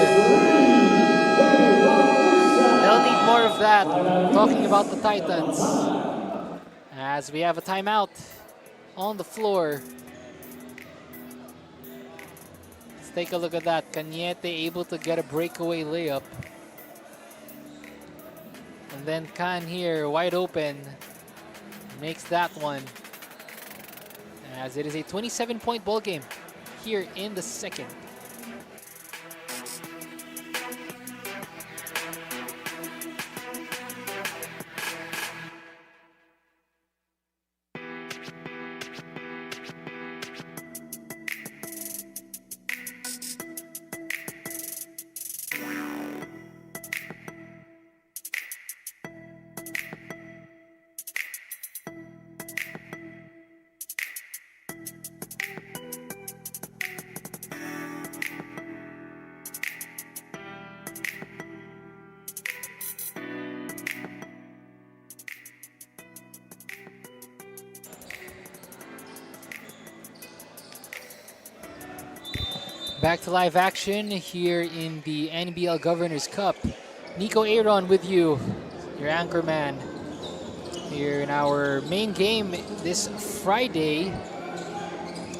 They'll need more of that, talking about the Titans. As we have a timeout on the floor. Let's take a look at that. Cañete able to get a breakaway layup. And then Khan here, wide open, makes that one. As it is a 27-point ball game here in the second. Back to live action here in the NBL Governor's Cup. Nico Aaron with you, your anchor man, here in our main game this Friday.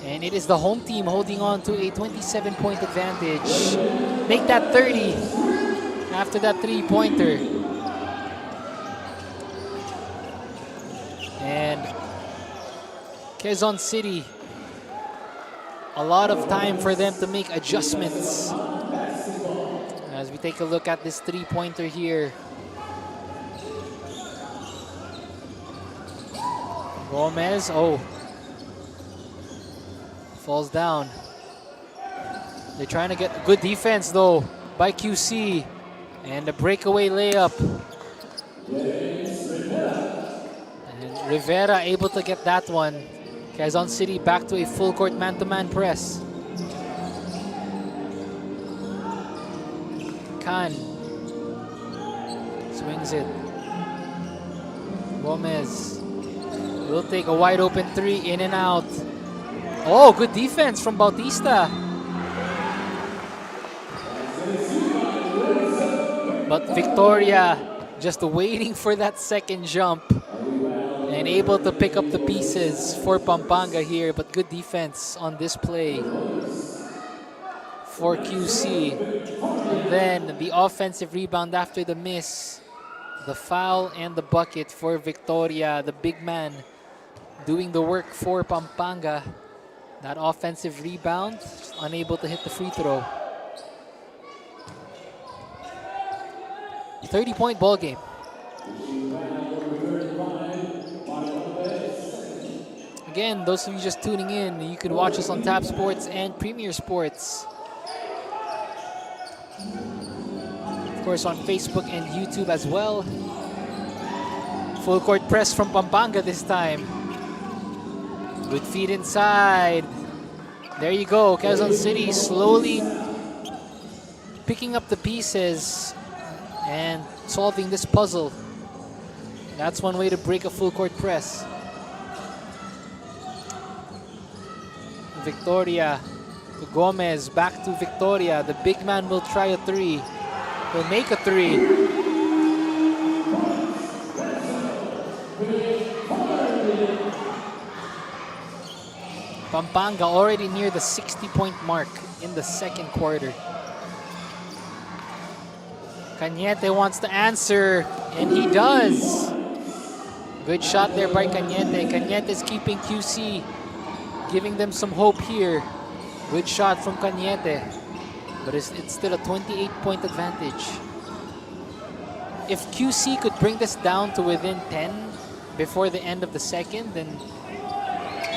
And it is the home team holding on to a 27-point advantage. Make that 30 after that three-pointer. And Quezon City, a lot of time for them to make adjustments. As we take a look at this three-pointer here. Gomez, falls down. They're trying to get good defense though by QC. And a breakaway layup. And Rivera able to get that one. Quezon City back to a full court man-to-man press. Khan swings it. Gomez will take a wide open three, in and out. Oh, good defense from Bautista. But Victoria just waiting for that second jump. And able to pick up the pieces for Pampanga here, but good defense on this play for QC. And then the offensive rebound after the miss, the foul and the bucket for Victoria, the big man doing the work for Pampanga. That offensive rebound, unable to hit the free throw. 30-point ball game. Again, those of you just tuning in, you can watch us on Tab Sports and Premier Sports. Of course, on Facebook and YouTube as well. Full court press from Pampanga this time. Good feed inside. There you go. Quezon City slowly picking up the pieces and solving this puzzle. That's one way to break a full court press. Victoria to Gomez, back to Victoria. The big man will try a three. Will make a three. Pampanga already near the 60-point mark in the second quarter. Cañete wants to answer, and he does. Good shot there by Cañete. Cañete is keeping QC, giving them some hope here. Good shot from Cañete, but it's still a 28-point advantage. If QC could bring this down to within 10, before the end of the second, then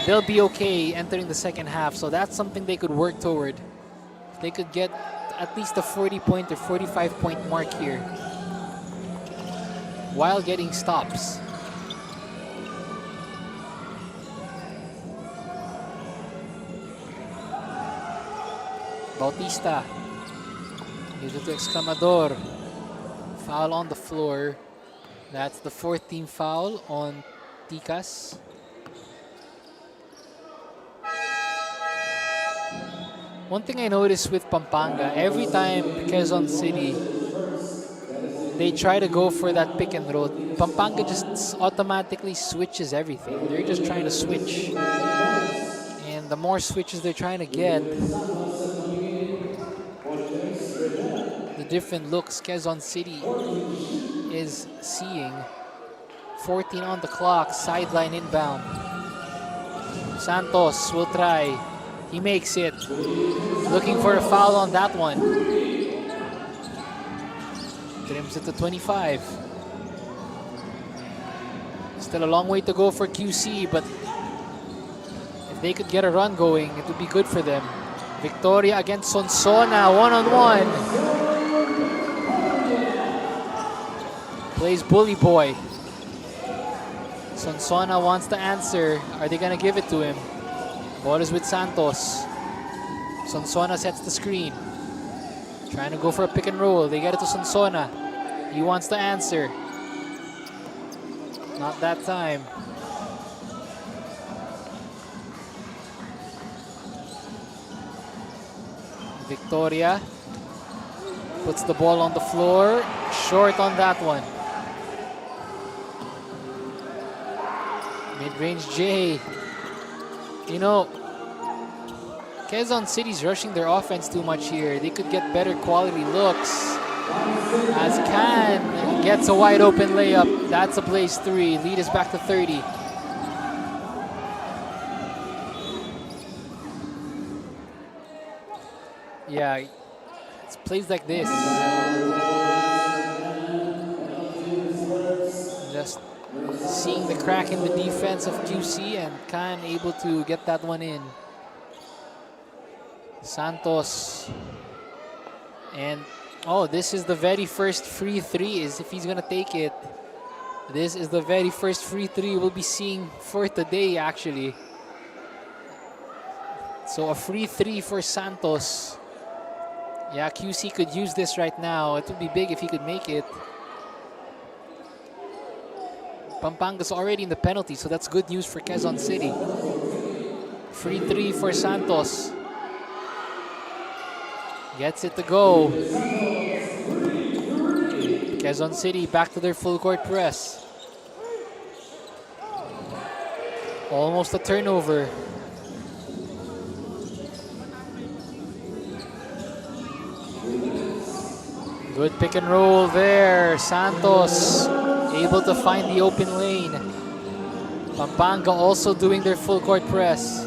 they'll be okay entering the second half. So that's something they could work toward. If they could get at least a 40-point or 45-point mark here while getting stops. Bautista gives it to Exclamador. Foul on the floor. That's the 4th team foul on Ticas. One thing I noticed with Pampanga, every time Quezon City, they try to go for that pick and roll, Pampanga just automatically switches everything. They're just trying to switch. And the more switches they're trying to get, the different looks Quezon City is seeing. 14 on the clock, sideline inbound. Santos will try. He makes it. Looking for a foul on that one. Trims it to 25. Still a long way to go for QC, but if they could get a run going, it would be good for them. Victoria against Sonsona, one-on-one. Plays bully boy. Sonsona wants to answer. Are they gonna give it to him? Ball is with Santos. Sonsona sets the screen. Trying to go for a pick and roll. They get it to Sonsona. He wants to answer. Not that time. Victoria puts the ball on the floor. Short on that one. Mid-range J. You know, Quezon City's rushing their offense too much here. They could get better quality looks. As Can gets a wide open layup. That's a Blaze 3. Lead is back to 30. Yeah, it's plays like this. Just seeing the crack in the defense of QC and Can able to get that one in. Santos. And oh, this is the very first free three, is if he's gonna take it. This is the very first free three we'll be seeing for today, actually. So a free three for Santos. Yeah, QC could use this right now. It would be big if he could make it. Pampanga's already in the penalty, so that's good news for Quezon City. Free three for Santos. Gets it to go. Quezon City back to their full court press. Almost a turnover. Good pick and roll there. Santos able to find the open lane. Pampanga also doing their full court press.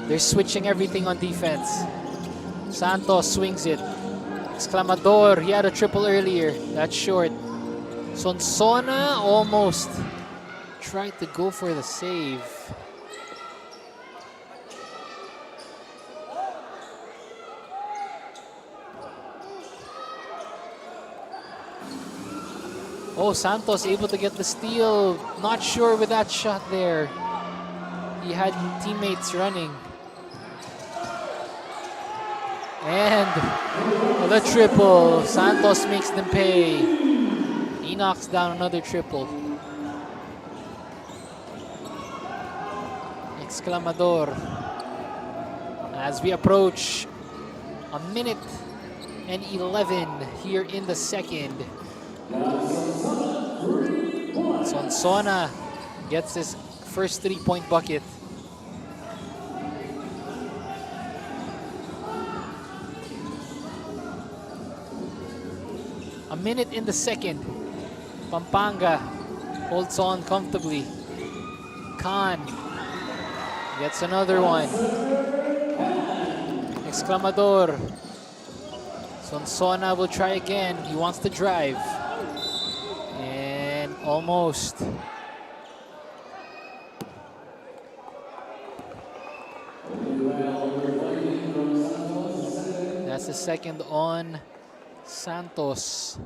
They're switching everything on defense. Santos swings it. Exclamador, he had a triple earlier. That's short. Sonsona almost tried to go for the save. Oh, Santos able to get the steal. Not sure with that shot there. He had teammates running. And the triple. Santos makes them pay. He knocks down another triple. Exclamador. As we approach a minute and 11 here in the second. Sonsona gets his first three-point bucket. A minute in the second. Pampanga holds on comfortably. Khan gets another one. Exclamador. Sonsona will try again. He wants to drive. And almost. a second on Santos.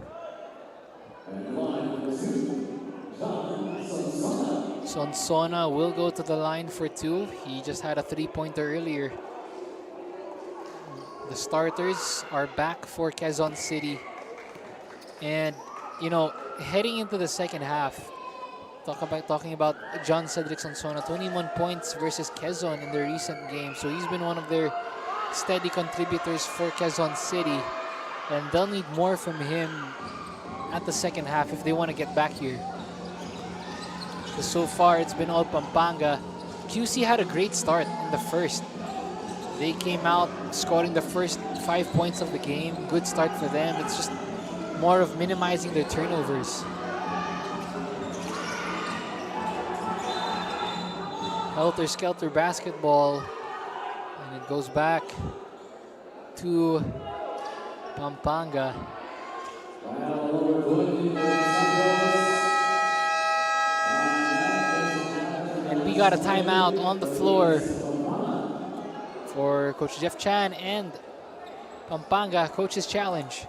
Sonsona will go to the line for two. He just had a three-pointer earlier. The starters are back for Quezon City. And, you know, heading into the second half, talking about John Cedric Sonsona, 21 points versus Quezon in the recent game. So he's been one of their steady contributors for Quezon City. And they'll need more from him at the second half if they want to get back here. So far, it's been all Pampanga. QC had a great start in the first. They came out scoring the first 5 points of the game. Good start for them. It's just more of minimizing their turnovers. Helter-skelter basketball. And it goes back to Pampanga. And we got a timeout on the floor for Coach Jeff Chan and Pampanga. Coach's challenge.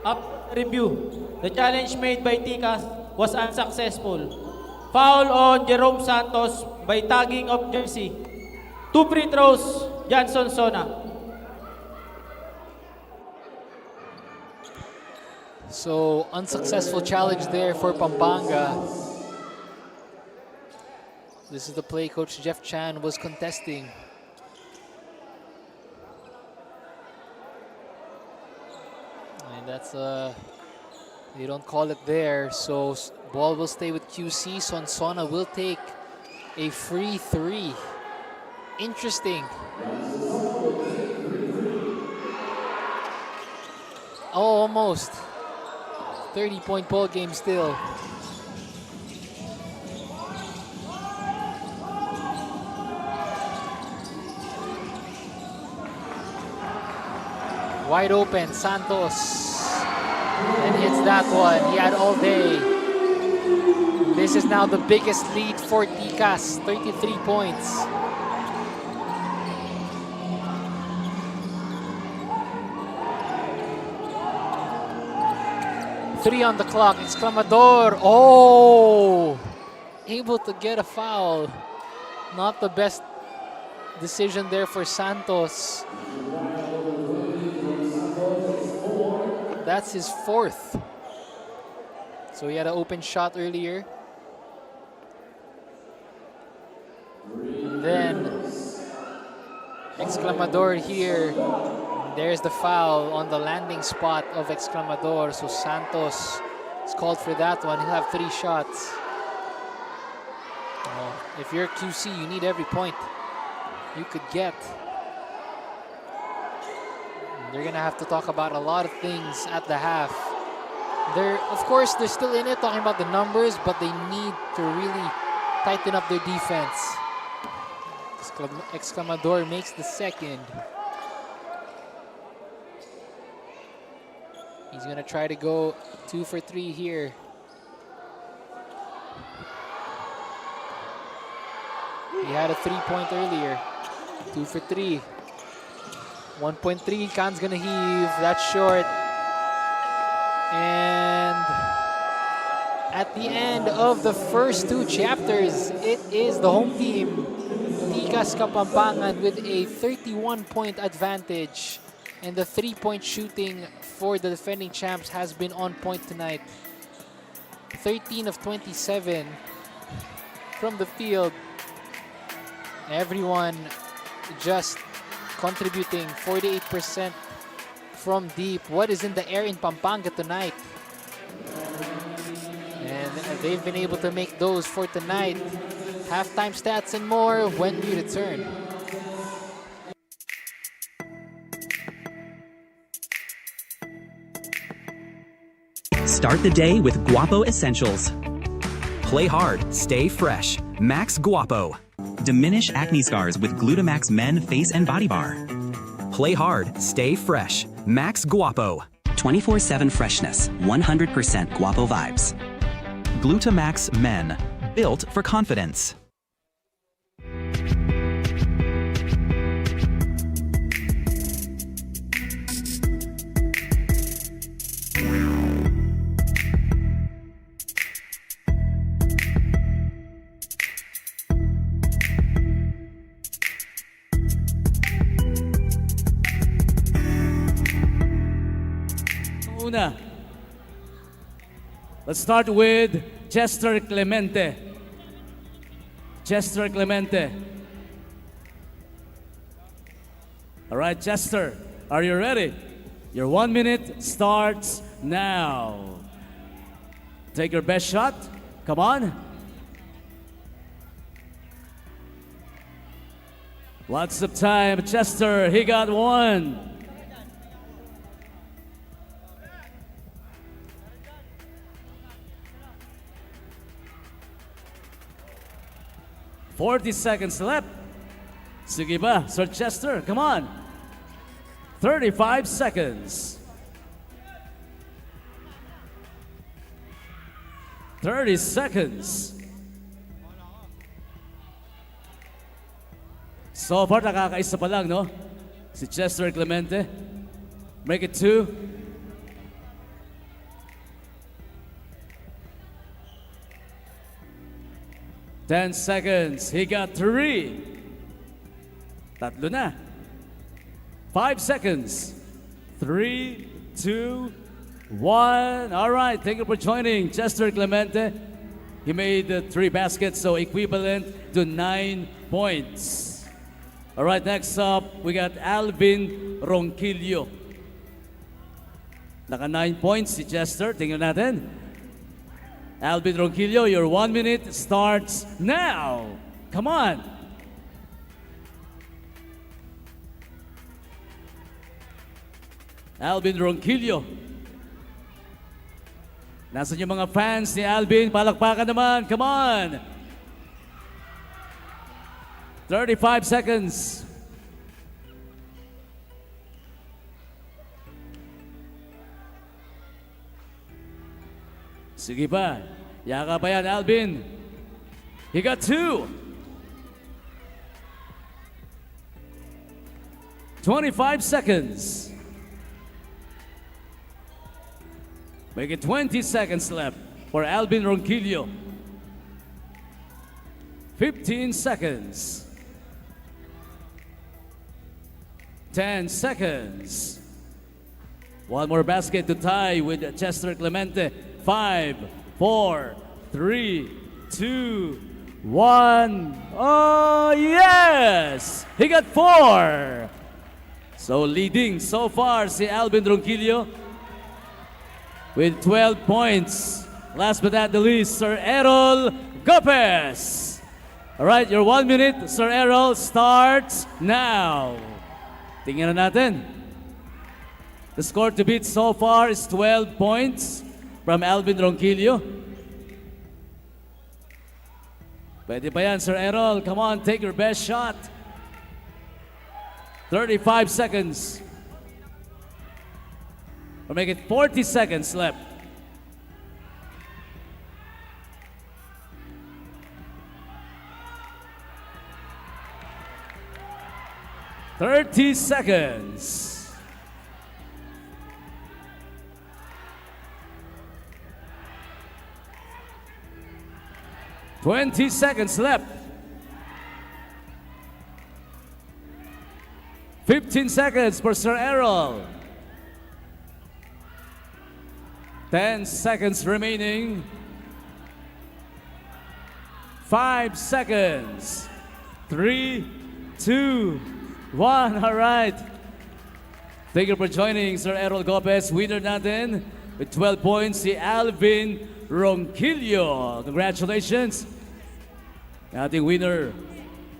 After review, the challenge made by Ticas was unsuccessful. Foul on Jerome Santos by tagging of jersey. 2 free throws, Johnson Sona. So, unsuccessful challenge there for Pampanga. This is the play Coach Jeff Chan was contesting. And that's they don't call it there, so ball will stay with QC. Sonsona will take a free three. Interesting. Oh, almost. 30-point ball game still. Wide open, Santos. And hits that one. He had all day. This is now the biggest lead for Ticas, 33 points. Three on the clock, exclamador. Oh! Able to get a foul. Not the best decision there for Santos. That's his fourth. So he had an open shot earlier. And then, exclamador here. There's the foul on the landing spot of exclamador. So Santos is called for that one. He'll have 3 shots. If you're QC, you need every point you could get. They're going to have to talk about a lot of things at the half. Of course, they're still in it, talking about the numbers, but they need to really tighten up their defense. Exclamador makes the second. He's gonna try to go 2 for 3 here. He had a 3-point earlier. 2 for 3. 1.3. Khan's gonna heave. That's short. And at the end of the first 2 chapters, it is the home team, Tikas Kapampangan, with a 31-point advantage. And the 3-point shooting for the defending champs has been on point tonight. 13 of 27 from the field. Everyone just contributing 48% from deep. What is in the air in Pampanga tonight? And they've been able to make those for tonight. Halftime stats and more when we return. Start the day with Guapo Essentials. Play hard, stay fresh. Max Guapo. Diminish acne scars with Glutamax Men Face and Body Bar. Play hard, stay fresh. Max Guapo. 24/7 freshness, 100% Guapo vibes. Glutamax Men, built for confidence. Una. Let's start with Chester Clemente. Chester Clemente. All right, Chester, are you ready? Your 1 minute starts now. Take your best shot. Come on. Lots of time. Chester, he got 1. 40 seconds left. Sige ba, Sir Chester? Come on. 35 seconds. 30 seconds. So far, nakakaisa pa lang, no? Si Chester Clemente. Make it 2. Ten seconds. He got 3. Tatlo na. 5 seconds. 3, 2, 1. All right. Thank you for joining Chester Clemente. He made 3 baskets, so equivalent to 9 points. All right. Next up, we got Alvin Ronquillo. Naka 9 points si Chester. Tingnan natin. Alvin Ronquillo, your 1 minute starts now. Come on. Alvin Ronquillo. Nasaan yung mga fans ni Alvin? Palakpakan naman. Come on. 35 seconds. Sige pa. Yaka pa yan, Alvin. He got 2. 25 seconds. Make it 20 seconds left for Alvin Ronquillo. 15 seconds. 10 seconds. One more basket to tie with Chester Clemente. 5, 4, 3, 2, 1. Oh, yes! He got 4. So leading so far si Alvin Ronquillo with 12 points. Last but not the least, Sir Errol Gopez. All right, your 1 minute, Sir Errol, starts now. Tingnan na natin. The score to beat so far is 12 points from Alvin Ronquillo. Pwede pa yan, Sir Errol. Come on, take your best shot. 35 seconds. Or make it 40 seconds left. $30 seconds. 20 seconds left. 15 seconds for Sir Errol. 10 seconds remaining. 5 seconds. 3, 2, 1. All right. Thank you for joining Sir Errol Gomez. Winner natin with 12 points, si Alvin Ronquillo. Congratulations. Ating winner,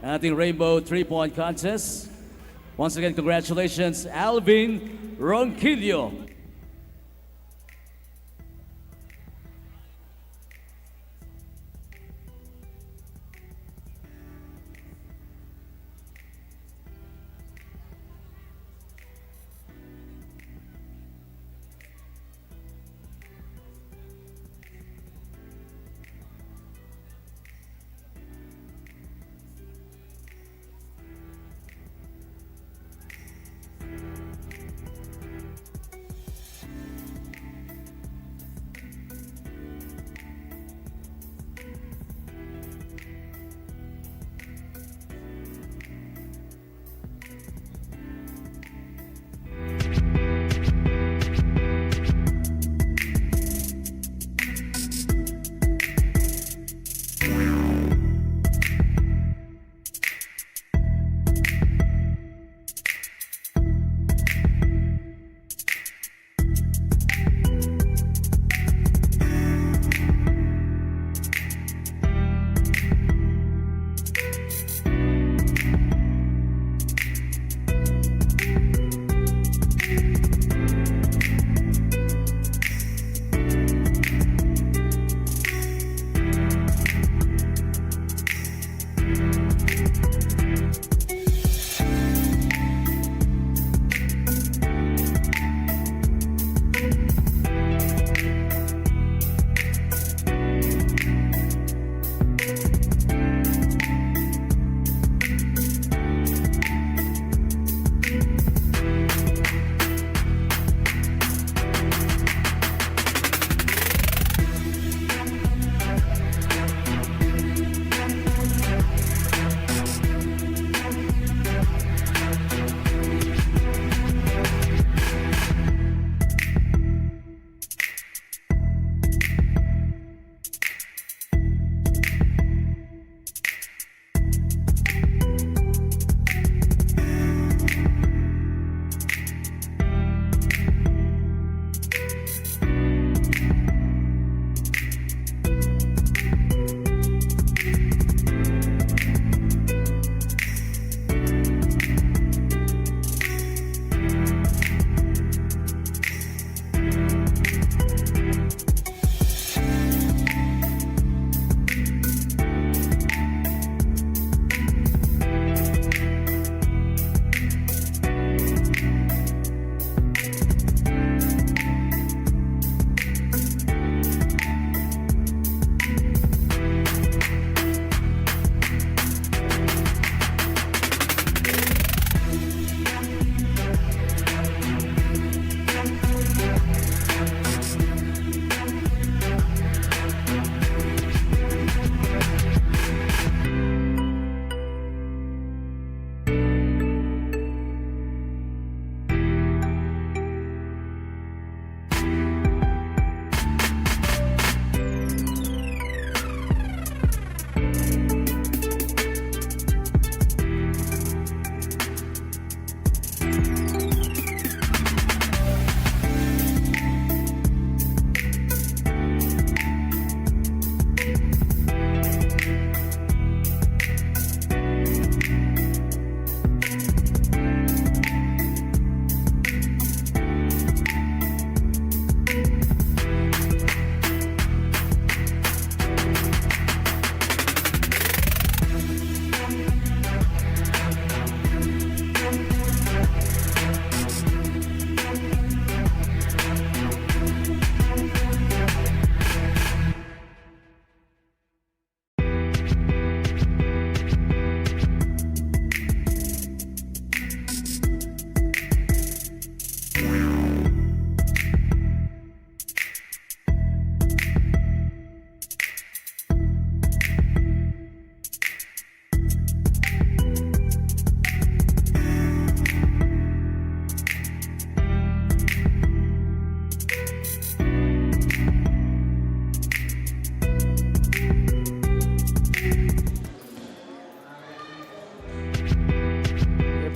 ating Rainbow 3-point contest. Once again, congratulations, Alvin Ronquillo.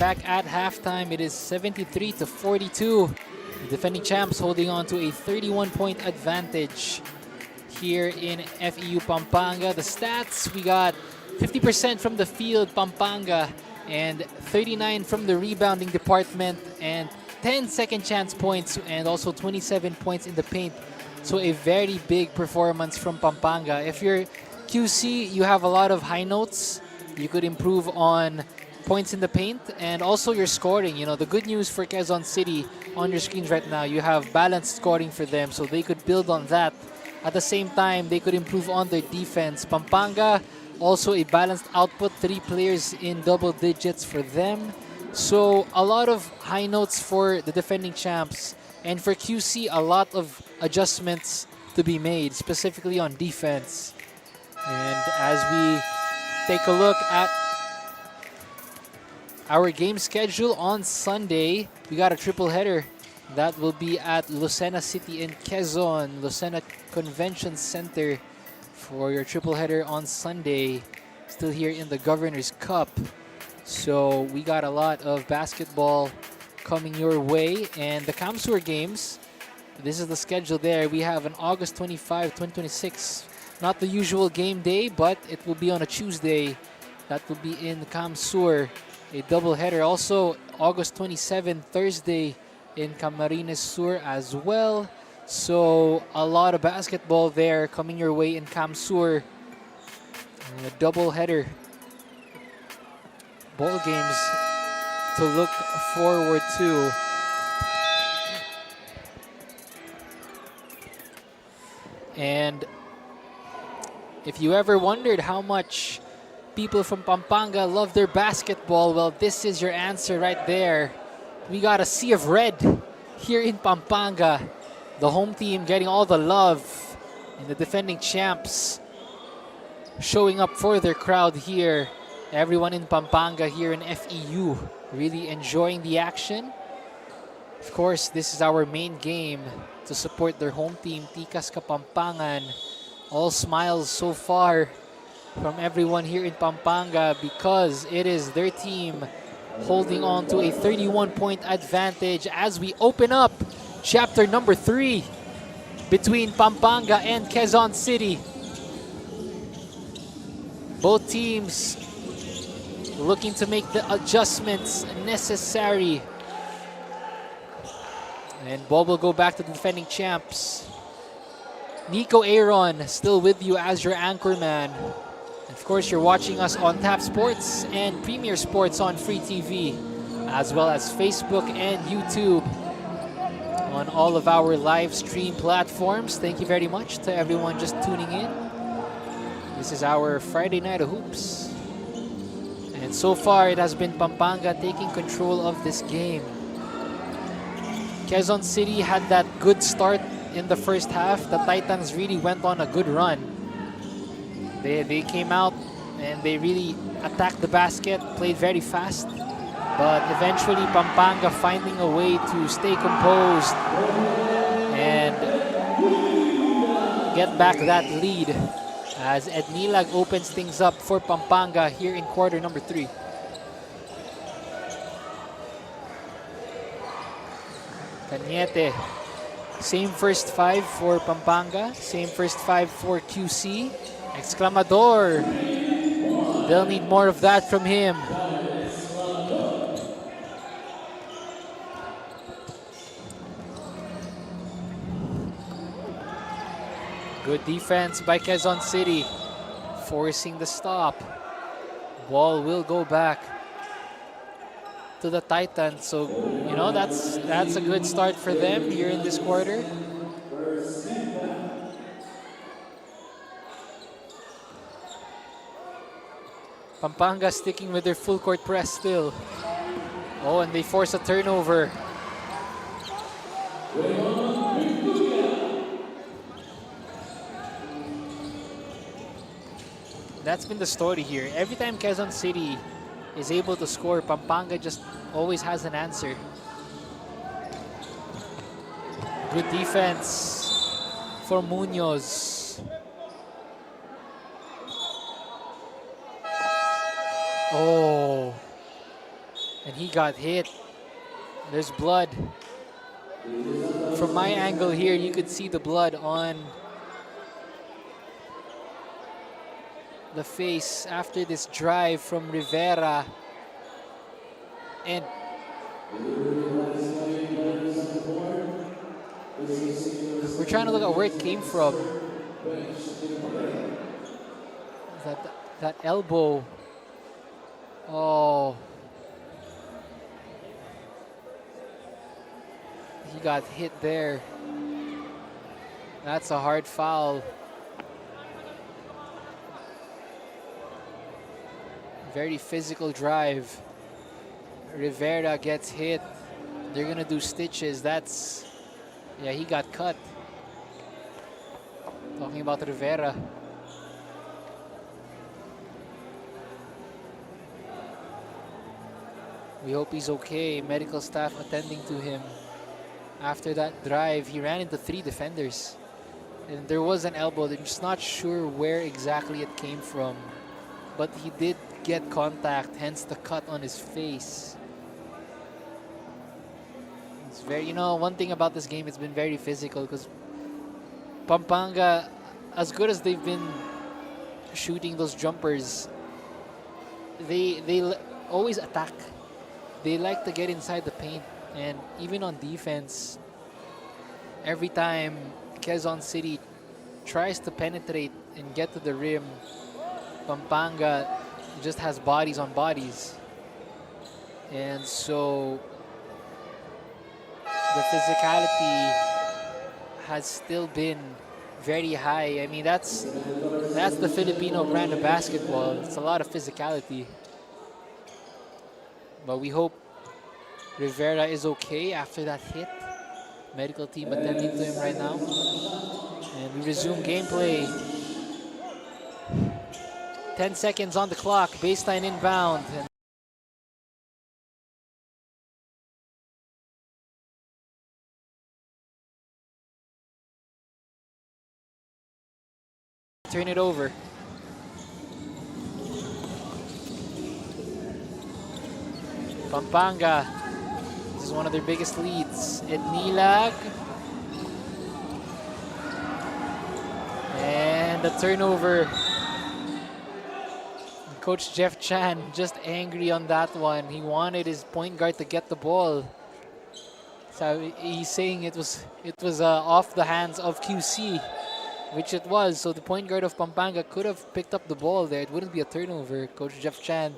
back at halftime. It is 73-42. The defending champs holding on to a 31-point advantage here in FEU Pampanga. The stats, we got 50% from the field, Pampanga, and 39 from the rebounding department, and 10 second chance points, and also 27 points in the paint. So a very big performance from Pampanga. If you're QC, you have a lot of high notes. You could improve on points in the paint and also your scoring. You know, the good news for Quezon City on your screens right now, you have balanced scoring for them, so they could build on that. At the same time, they could improve on their defense. Pampanga, also a balanced output, 3 players in double digits for them. So a lot of high notes for the defending champs. And for QC, a lot of adjustments to be made, specifically on defense. And as we take a look at our game schedule on Sunday, we got a triple header. That will be at Lucena City in Quezon, Lucena Convention Center for your triple header on Sunday. Still here in the Governor's Cup. So we got a lot of basketball coming your way. And the Kamsur games, this is the schedule there. We have an August 25, 2026. Not the usual game day, but it will be on a Tuesday. That will be in Kamsur. A double header. Also, August 27, Thursday in Camarines Sur as well. So, a lot of basketball there coming your way in Kamsur. A double header. Ball games to look forward to. And if you ever wondered how much people from Pampanga love their basketball, well, this is your answer right there. We got a sea of red here in Pampanga. The home team getting all the love, and the defending champs showing up for their crowd here. Everyone in Pampanga here in FEU really enjoying the action. Of course, this is our main game to support their home team, Tikas Kapampangan. All smiles so far from everyone here in Pampanga because it is their team holding on to a 31-point advantage as we open up chapter number 3 between Pampanga and Quezon City. Both teams looking to make the adjustments necessary. And ball will go back to the defending champs. Nico Aaron still with you as your anchorman. Of course, you're watching us on Tap Sports and Premier Sports on Free TV, as well as Facebook and YouTube on all of our live stream platforms. Thank you very much to everyone just tuning in. This is our Friday Night of Hoops. And so far, it has been Pampanga taking control of this game. Quezon City had that good start in the first half. The Titans really went on a good run. They came out and they really attacked the basket, played very fast. But eventually Pampanga finding a way to stay composed and get back that lead as Ed Nilag opens things up for Pampanga here in quarter number 3. Cañete. Same first 5 for Pampanga, same first 5 for QC. Exclamador. They'll need more of that from him. Good defense by Quezon City, forcing the stop. Ball will go back to the Titans. So, you know, that's a good start for them here in this quarter. Pampanga sticking with their full court press still. Oh, and they force a turnover. That's been the story here. Every time Quezon City is able to score, Pampanga just always has an answer. Good defense for Munoz. Oh. And he got hit. There's blood. From my angle here, you could see the blood on the face after this drive from Rivera. And we're trying to look at where it came from. That elbow. Oh. He got hit there. That's a hard foul. Very physical drive. Rivera gets hit. They're gonna do stitches. That's, yeah, he got cut. Talking about Rivera. We hope he's okay. Medical staff attending to him. After that drive, he ran into 3 defenders. And there was an elbow. They're just not sure where exactly it came from. But he did get contact, hence the cut on his face. It's very, you know, one thing about this game, it's been very physical because Pampanga, as good as they've been shooting those jumpers, they always attack. They like to get inside the paint, and even on defense, every time Quezon City tries to penetrate and get to the rim, Pampanga just has bodies on bodies. And so the physicality has still been very high. I mean, that's the Filipino brand of basketball. It's a lot of physicality. But we hope Rivera is okay after that hit. Medical team attending to him right now. And we resume gameplay. 10 seconds on the clock, baseline inbound. And turn it over. Pampanga, this is one of their biggest leads. Nilag. And the turnover. Coach Jeff Chan just angry on that one. He wanted his point guard to get the ball. So he's saying it was off the hands of QC, which it was. So the point guard of Pampanga could have picked up the ball there. It wouldn't be a turnover. Coach Jeff Chan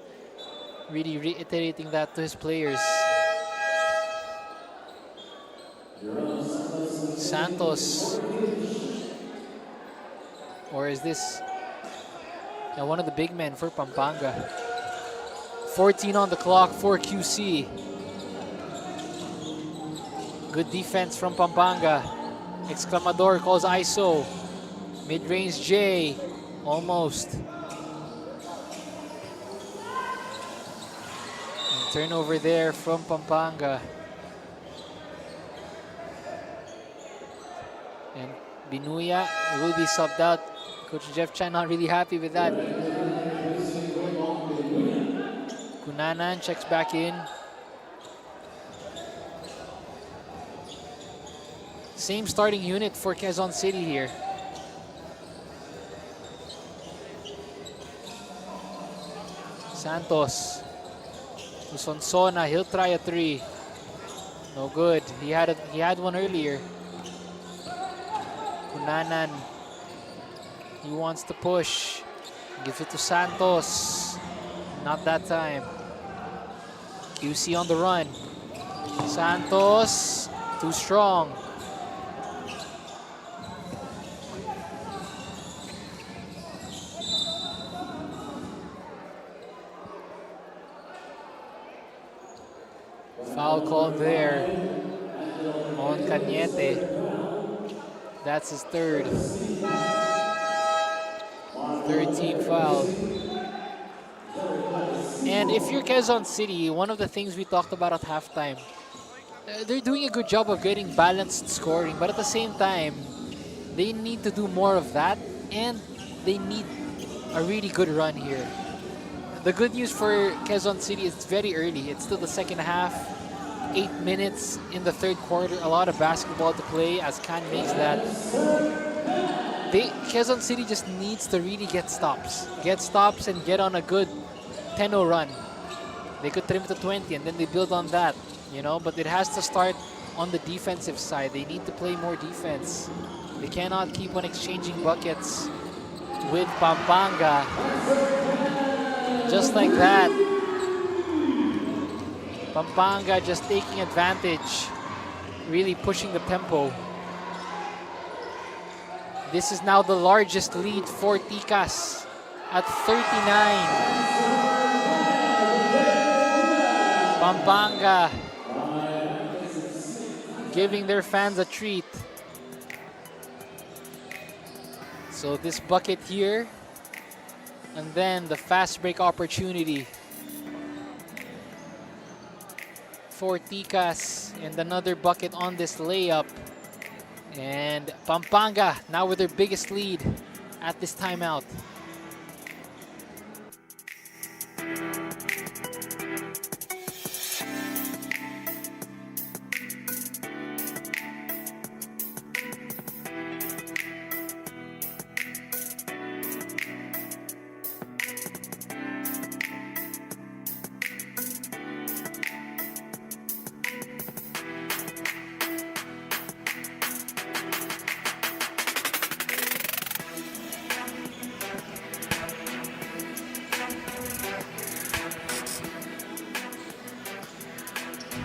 really reiterating that to his players. Santos. Or is this one of the big men for Pampanga? 14 on the clock for QC. Good defense from Pampanga. Exclamador calls ISO. Mid-range J. Almost. And turnover there from Pampanga. And Binuya will be subbed out. Coach Jeff Chan not really happy with that. Kunanan checks back in. Same starting unit for Quezon City here. Santos to Sonsona, he'll try a 3. No good. He had one earlier. Kunanan, he wants to push. Gives it to Santos. Not that time. QC on the run. Santos, too strong. Foul called there on Cañete. That's his third team foul. And if you're Quezon City, one of the things we talked about at halftime, they're doing a good job of getting balanced scoring, but at the same time, they need to do more of that, and they need a really good run here. the good news for Quezon City is it's very early. It's still the second half. 8 minutes in the third quarter. A lot of basketball to play as Khan makes that. Quezon City just needs to really get stops. Get stops and get on a good 10-0 run. They could trim to 20 and then they build on that, you know, but it has to start on the defensive side. They need to play more defense. They cannot keep on exchanging buckets with Pampanga. Just like that. Pampanga just taking advantage, really pushing the tempo. This is now the largest lead for Ticas at 39. Pampanga giving their fans a treat. So this bucket here, and then the fast break opportunity for Ticas, and another bucket on this layup. And Pampanga now with their biggest lead at this timeout.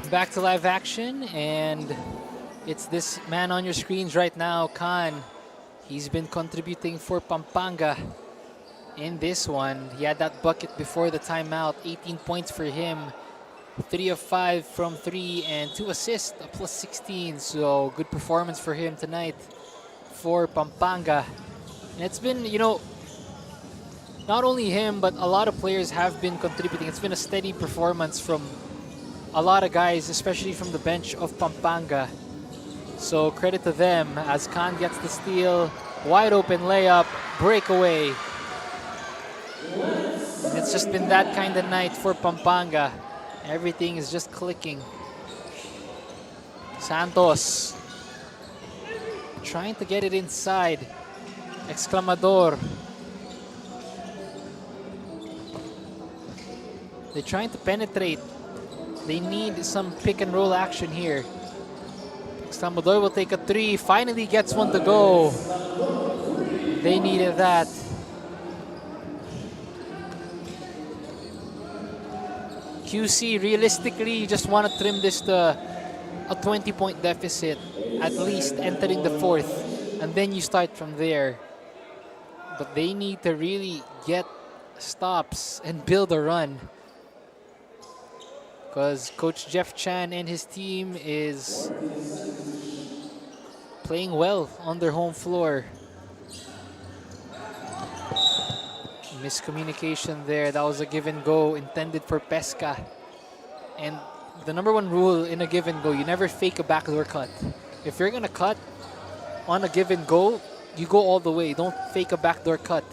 Back to live action, and it's this man on your screens right now, Khan. He's been contributing for Pampanga in this one. He had that bucket before the timeout, 18 points for him, 3 of 5 from 3, and 2 assists, a plus 16. So good performance for him tonight for Pampanga. And it's been, you know, not only him, but a lot of players have been contributing. It's been a steady performance from a lot of guys, especially from the bench of Pampanga. So credit to them as Khan gets the steal. Wide open layup, breakaway. And it's just been that kind of night for Pampanga. Everything is just clicking. Santos trying to get it inside. Exclamador. They're trying to penetrate. They need some pick and roll action here. Exclamador will take a 3. Finally gets one to go. They needed that. QC, realistically, you just want to trim this to a 20-point deficit, at least entering the fourth. And then you start from there. But they need to really get stops and build a run. Because Coach Jeff Chan and his team is playing well on their home floor. Miscommunication there. That was a give and go intended for Pesca. And the number one rule in a give and go, you never fake a backdoor cut. If you're going to cut on a give and go, you go all the way. Don't fake a backdoor cut.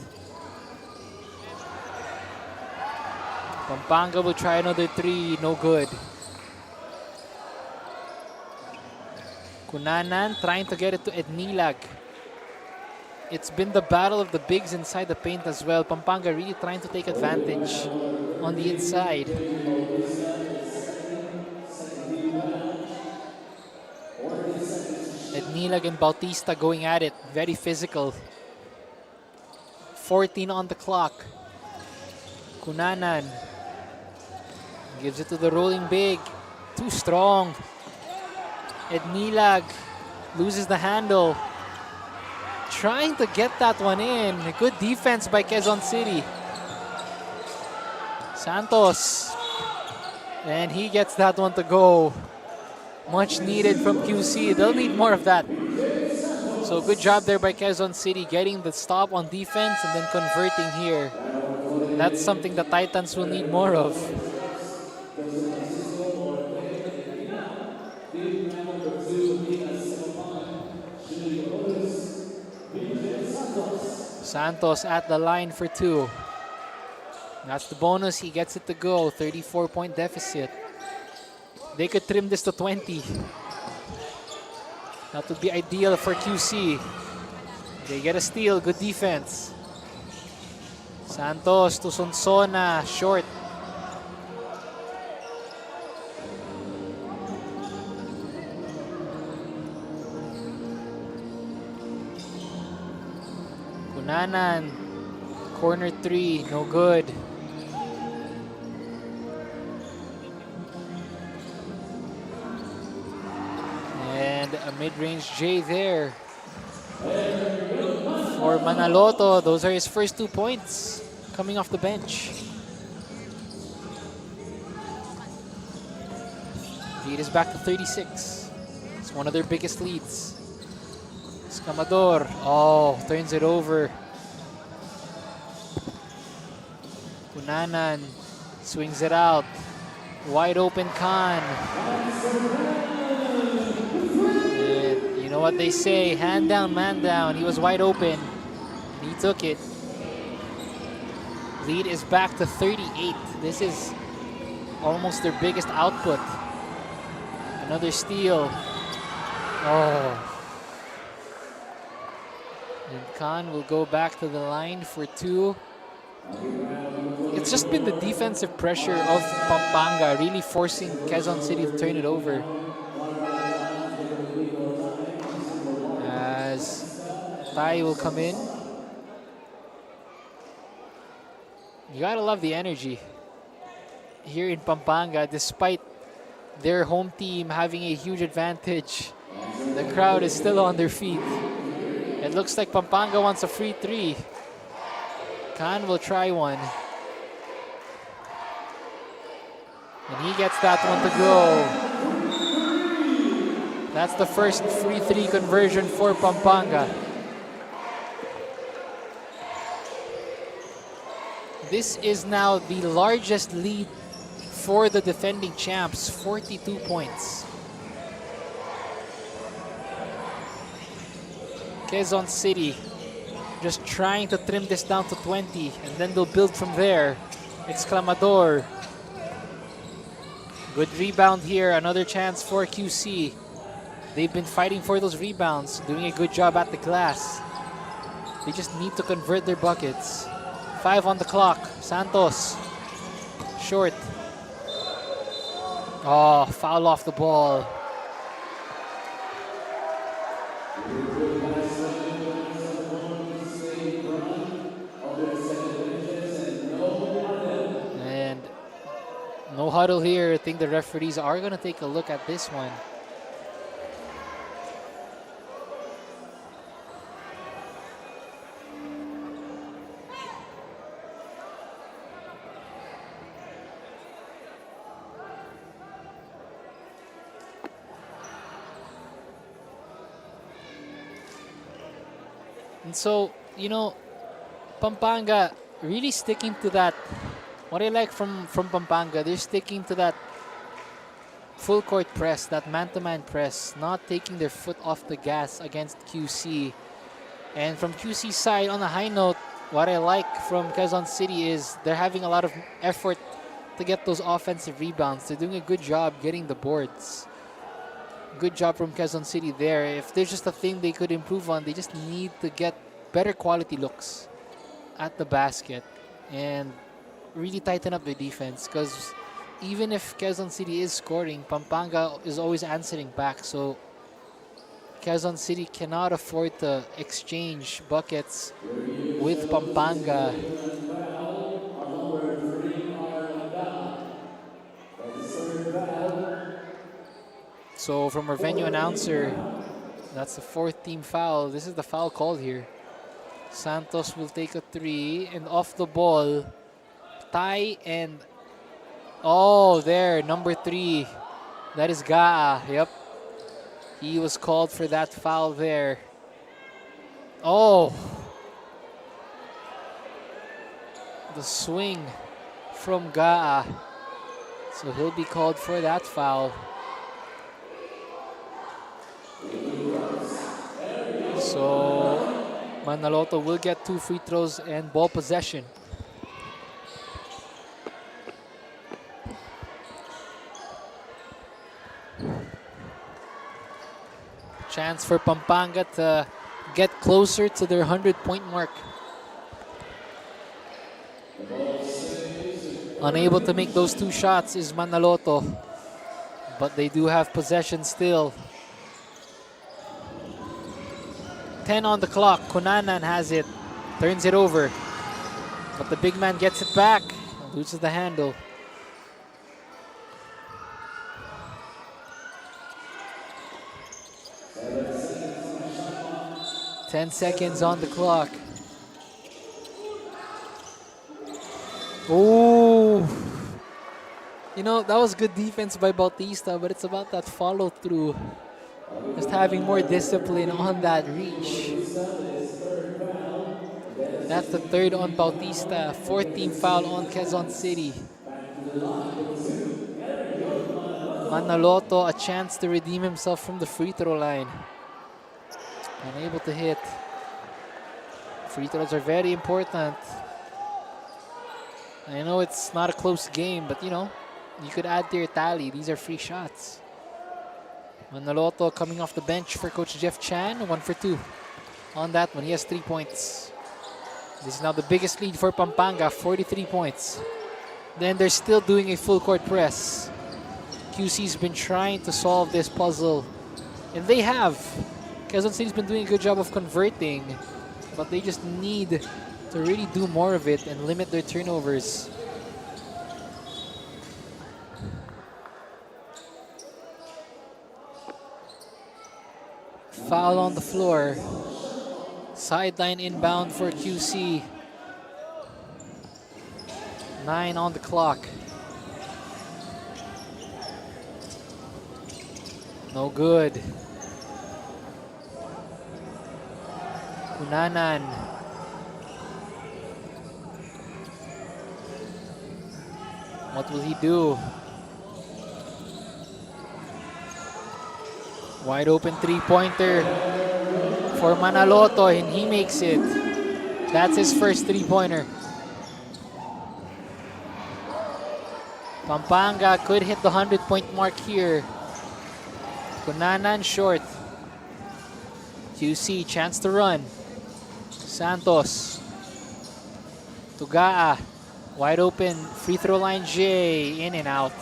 Pampanga will try another 3, no good. Cunanan trying to get it to Ednilag. It's been the battle of the bigs inside the paint as well. Pampanga really trying to take advantage on the inside. Ednilag and Bautista going at it, very physical. 14 on the clock. Cunanan gives it to the rolling big. Too strong. Ednilag loses the handle. Trying to get that one in. Good defense by Quezon City. Santos. And he gets that one to go. Much needed from QC. They'll need more of that. So good job there by Quezon City getting the stop on defense and then converting here. That's something the Titans will need more of. Santos at the line for 2. That's the bonus. He gets it to go. 34-point deficit. They could trim this to 20. That would be ideal for QC. They get a steal. Good defense. Santos to Sonsona. Short. Kunanan. Corner 3. No good. And a mid-range J there for Manaloto. Those are his first 2 points coming off the bench. Lead is back to 36. It's one of their biggest leads. Escamador, turns it over. Kunanan swings it out. Wide open Khan. And you know what they say, hand down, man down. He was wide open. He took it. Lead is back to 38. This is almost their biggest output. Another steal. And Khan will go back to the line for 2. It's just been the defensive pressure of Pampanga really forcing Quezon City to turn it over. As Tai will come in. You gotta love the energy here in Pampanga, despite their home team having a huge advantage. The crowd is still on their feet. It looks like Pampanga wants a free 3. Khan will try one. And he gets that one to go. That's the first free 3 conversion for Pampanga. This is now the largest lead for the defending champs, 42 points. Quezon City just trying to trim this down to 20, and then they'll build from there. Exclamador. Good rebound here, another chance for QC. They've been fighting for those rebounds, doing a good job at the glass. They just need to convert their buckets. 5 on the clock. Santos. Short. Foul off the ball. And no huddle here. I think the referees are going to take a look at this one. And so, you know, Pampanga really sticking to that. What I like from Pampanga, they're sticking to that full court press, that man-to-man press, not taking their foot off the gas against QC. And from QC's side, on a high note, what I like from Quezon City is they're having a lot of effort to get those offensive rebounds. They're doing a good job getting the boards. Good job from Quezon City there. If there's just a thing they could improve on, they just need to get better quality looks at the basket and really tighten up their defense, because even if Quezon City is scoring, Pampanga is always answering back. So Quezon City cannot afford to exchange buckets with Pampanga. So from our venue announcer, that's the 4th team foul. This is the foul called here. Santos will take a 3, and off the ball, Tai and there, number 3. That is Gaa. Yep. He was called for that foul there. The swing from Gaa. So he'll be called for that foul. So Manaloto will get 2 free throws and ball possession. Chance for Pampanga to get closer to their 100-point mark. Unable to make those 2 shots is Manaloto, but they do have possession still. 10 on the clock. Kunanan has it, turns it over, but the big man gets it back, loses the handle. Ten seconds on the clock. Oh, you know, that was good defense by Bautista, but it's about that follow through. Just having more discipline on that reach. That's the 3rd on Bautista, 4th team foul on Quezon City. Manaloto, a chance to redeem himself from the free throw line. Unable to hit. Free throws are very important. I know it's not a close game, but you know, you could add to your tally. These are free shots. Manaloto coming off the bench for Coach Jeff Chan, 1 for 2 on that one. He has 3 points. This is now the biggest lead for Pampanga, 43 points. Then they're still doing a full court press. QC's been trying to solve this puzzle, and they have. Quezon City's been doing a good job of converting, but they just need to really do more of it and limit their turnovers. Foul on the floor. Sideline inbound for QC. 9 on the clock. No good. Kunanan. What will he do? Wide open 3-pointer for Manaloto, and he makes it. That's his first 3-pointer. Pampanga could hit the 100-point mark here. Kunanan short. QC, chance to run. Santos. Tugaa. Wide open, free throw line J, in and out.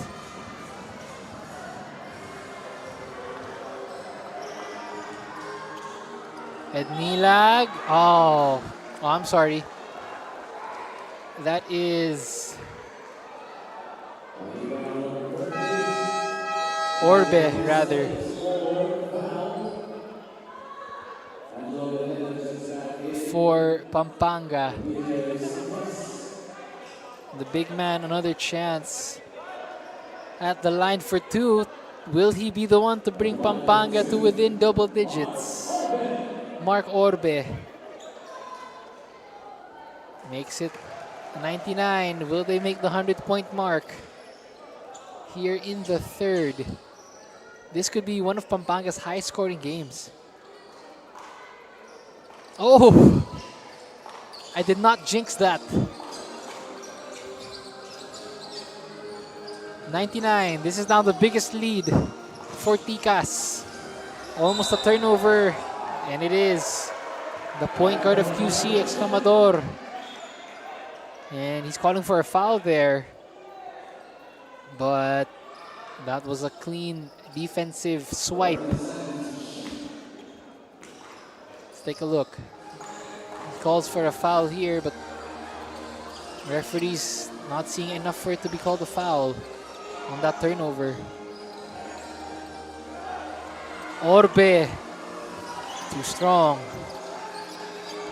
Ednilag. Oh, I'm sorry. That is Orbe, rather. For Pampanga. The big man, another chance at the line for 2. Will he be the one to bring Pampanga to within double digits? Mark Orbe makes it 99. Will they make the 100-point mark here in the 3rd? This could be one of Pampanga's high-scoring games. Oh! I did not jinx that. 99. This is now the biggest lead for Ticas. Almost a turnover, and it is the point guard of QC, Exclamador. And he's calling for a foul there. But that was a clean defensive swipe. Let's take a look. He calls for a foul here, but referee's not seeing enough for it to be called a foul on that turnover. Orbe, too strong.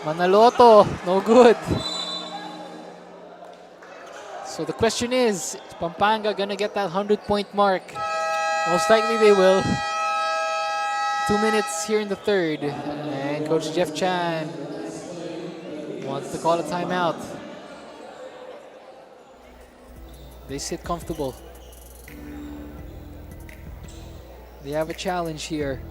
Manaloto, no good. So the question is Pampanga gonna get that 100-point mark? Most likely they will. 2 minutes here in the 3rd, and Coach Jeff Chan wants to call a timeout. They sit comfortable. They have a challenge here.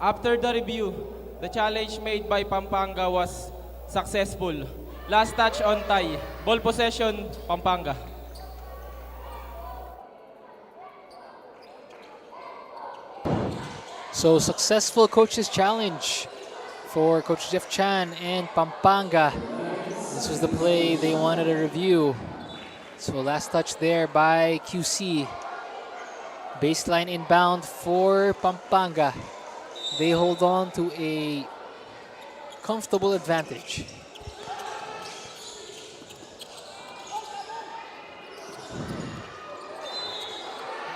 After the review, the challenge made by Pampanga was successful. Last touch on tie. Ball possession, Pampanga. So successful coach's challenge for Coach Jeff Chan and Pampanga. This was the play they wanted a review. So last touch there by QC. Baseline inbound for Pampanga. They hold on to a comfortable advantage.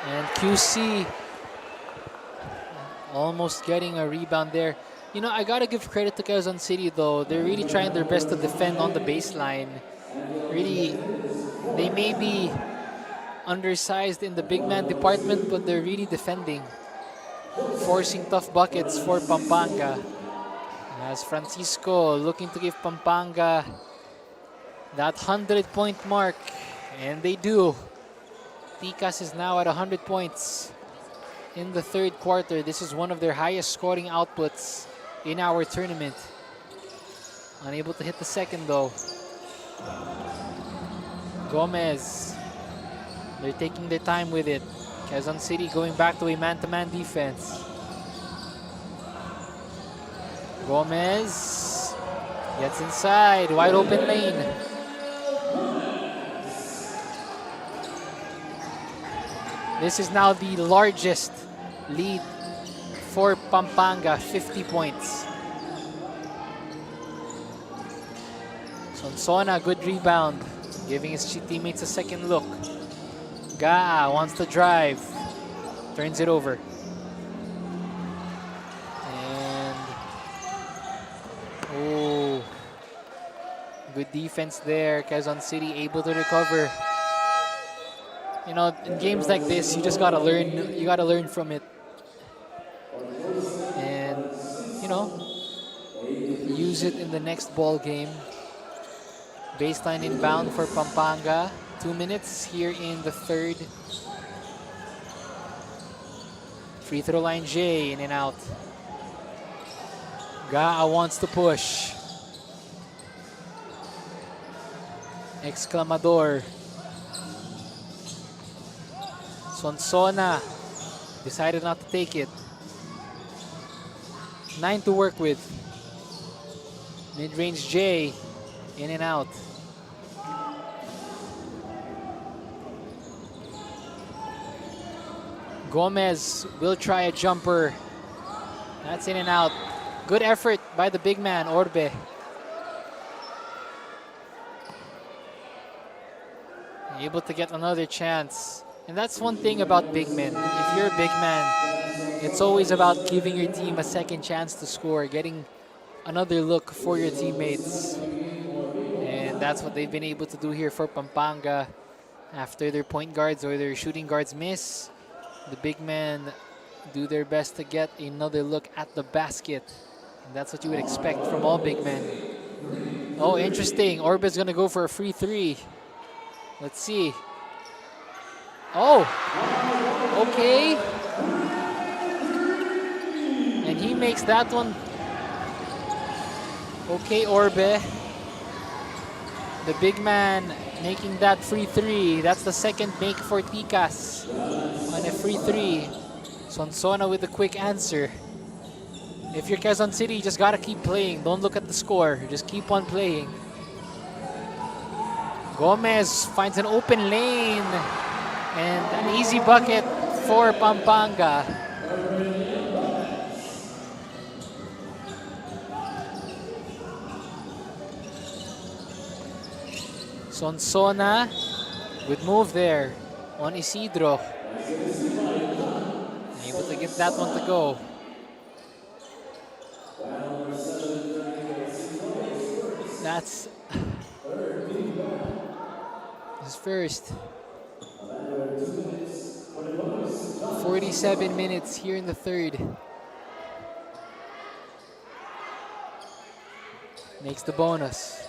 And QC almost getting a rebound there. You know, I gotta give credit to Quezon City though. They're really trying their best to defend on the baseline. Really, they may be undersized in the big man department, but they're really defending, forcing tough buckets for Pampanga. As Francisco looking to give Pampanga that 100-point mark, and they do. Ticas is now at 100 points in the third quarter. This is one of their highest scoring outputs in our tournament. Unable to hit the second though. Gomez, they're taking their time with it. Quezon City going back to a man-to-man defense. Gomez gets inside, wide open lane. This is now the largest lead for Pampanga, 50 points. Sonsona, good rebound, giving his teammates a second look. Gaa wants to drive, turns it over. And, oh, good defense there. Quezon City able to recover. You know, in games like this, you just gotta learn. You gotta learn from it, and you know, use it in the next ball game. Baseline inbound for Pampanga. 2 minutes here in the third. Free throw line J, in and out. Gaa wants to push. Exclamador. Sonsona decided not to take it. 9 to work with. Mid-range J, in and out. Gomez will try a jumper. That's in and out. Good effort by the big man, Orbe. Able to get another chance. And that's one thing about big men. If you're a big man, it's always about giving your team a second chance to score, getting another look for your teammates. And that's what they've been able to do here for Pampanga. After their point guards or their shooting guards miss, the big men do their best to get another look at the basket. And that's what you would expect from all big men. Oh, interesting. Orbe's gonna go for a free three. Let's see. Oh, okay. And he makes that one. Okay, Orbe. The big man making that free three. That's the second make for Ticas on a free three. Sonsona with a quick answer. If you're Quezon City, you just gotta keep playing. Don't look at the score. Just keep on playing. Gomez finds an open lane. And an easy bucket for Pampanga. Sonsona, good move there on Isidro. Able to get that one to go. That's his first. 47 minutes here in the third. Makes the bonus.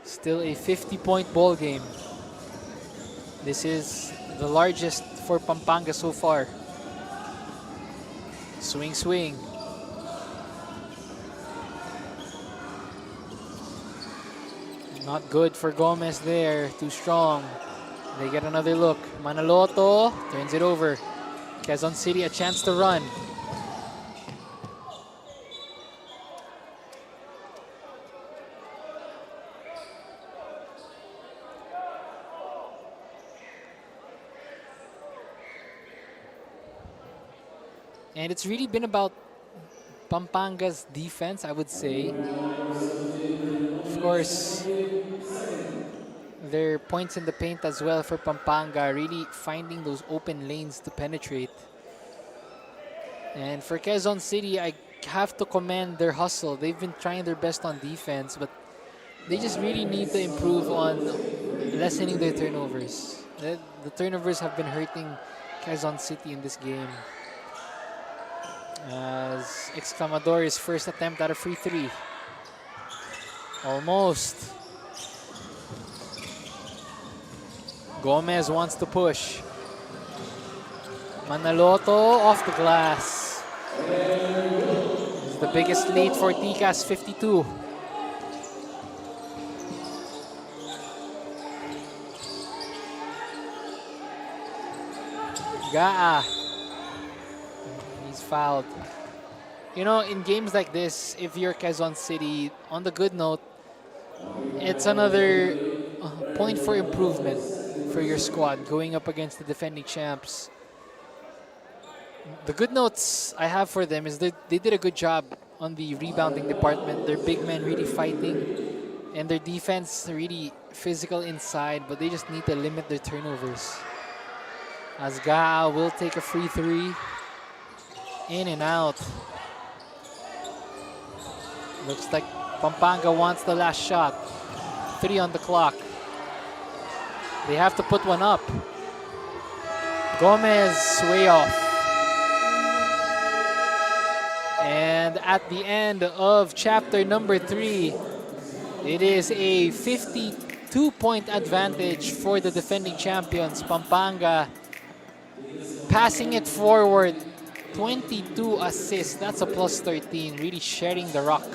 Still a 50-point ball game. This is the largest for Pampanga so far. Swing, swing. Not good for Gomez there. Too strong. They get another look. Manaloto turns it over. Quezon City a chance to run. And it's really been about Pampanga's defense, I would say. Of course, their points in the paint as well for Pampanga, really finding those open lanes to penetrate. And for Quezon City, I have to commend their hustle. They've been trying their best on defense, but they just really need to improve on lessening their turnovers. The turnovers have been hurting Quezon City in this game. As Exclamador's first attempt at a free three. Almost. Gomez wants to push. Manaloto off the glass. This is the biggest lead for Ticas, 52. Gaa. He's fouled. You know, in games like this, if you're Quezon City, on the good note, it's another point for improvement for your squad going up against the defending champs. The good notes I have for them is that they did a good job on the rebounding department. Their big men really fighting, and their defense really physical inside, but they just need to limit their turnovers. As Gaa will take a free three. In and out. Looks like Pampanga wants the last shot. 3 on the clock. They have to put one up. Gomez way off. And at the end of chapter number 3, it is a 52-point advantage for the defending champions, Pampanga. Passing it forward. 22 assists, that's a plus 13, really sharing the rock.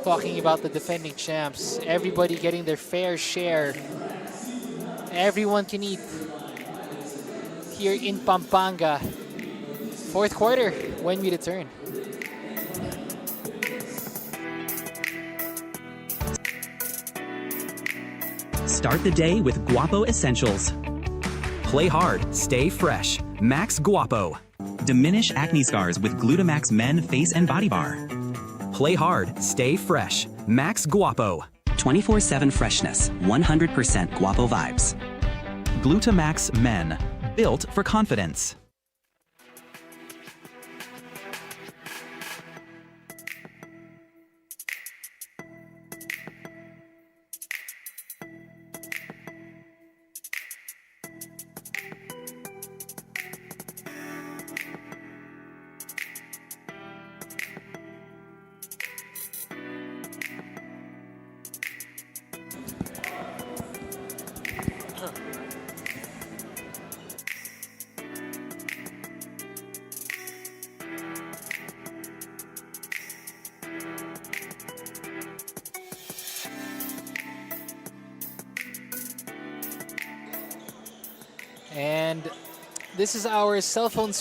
Talking about the defending champs, everybody getting their fair share. Everyone can eat here in Pampanga. Fourth quarter when we return. Start the day with Guapo Essentials. Play hard, stay fresh. Max Guapo. Diminish acne scars with Glutamax Men Face and Body Bar. Play hard, stay fresh. Max Guapo. 24/7 freshness, 100% Guapo vibes. Glutamax Men, built for confidence. And this is our cell phone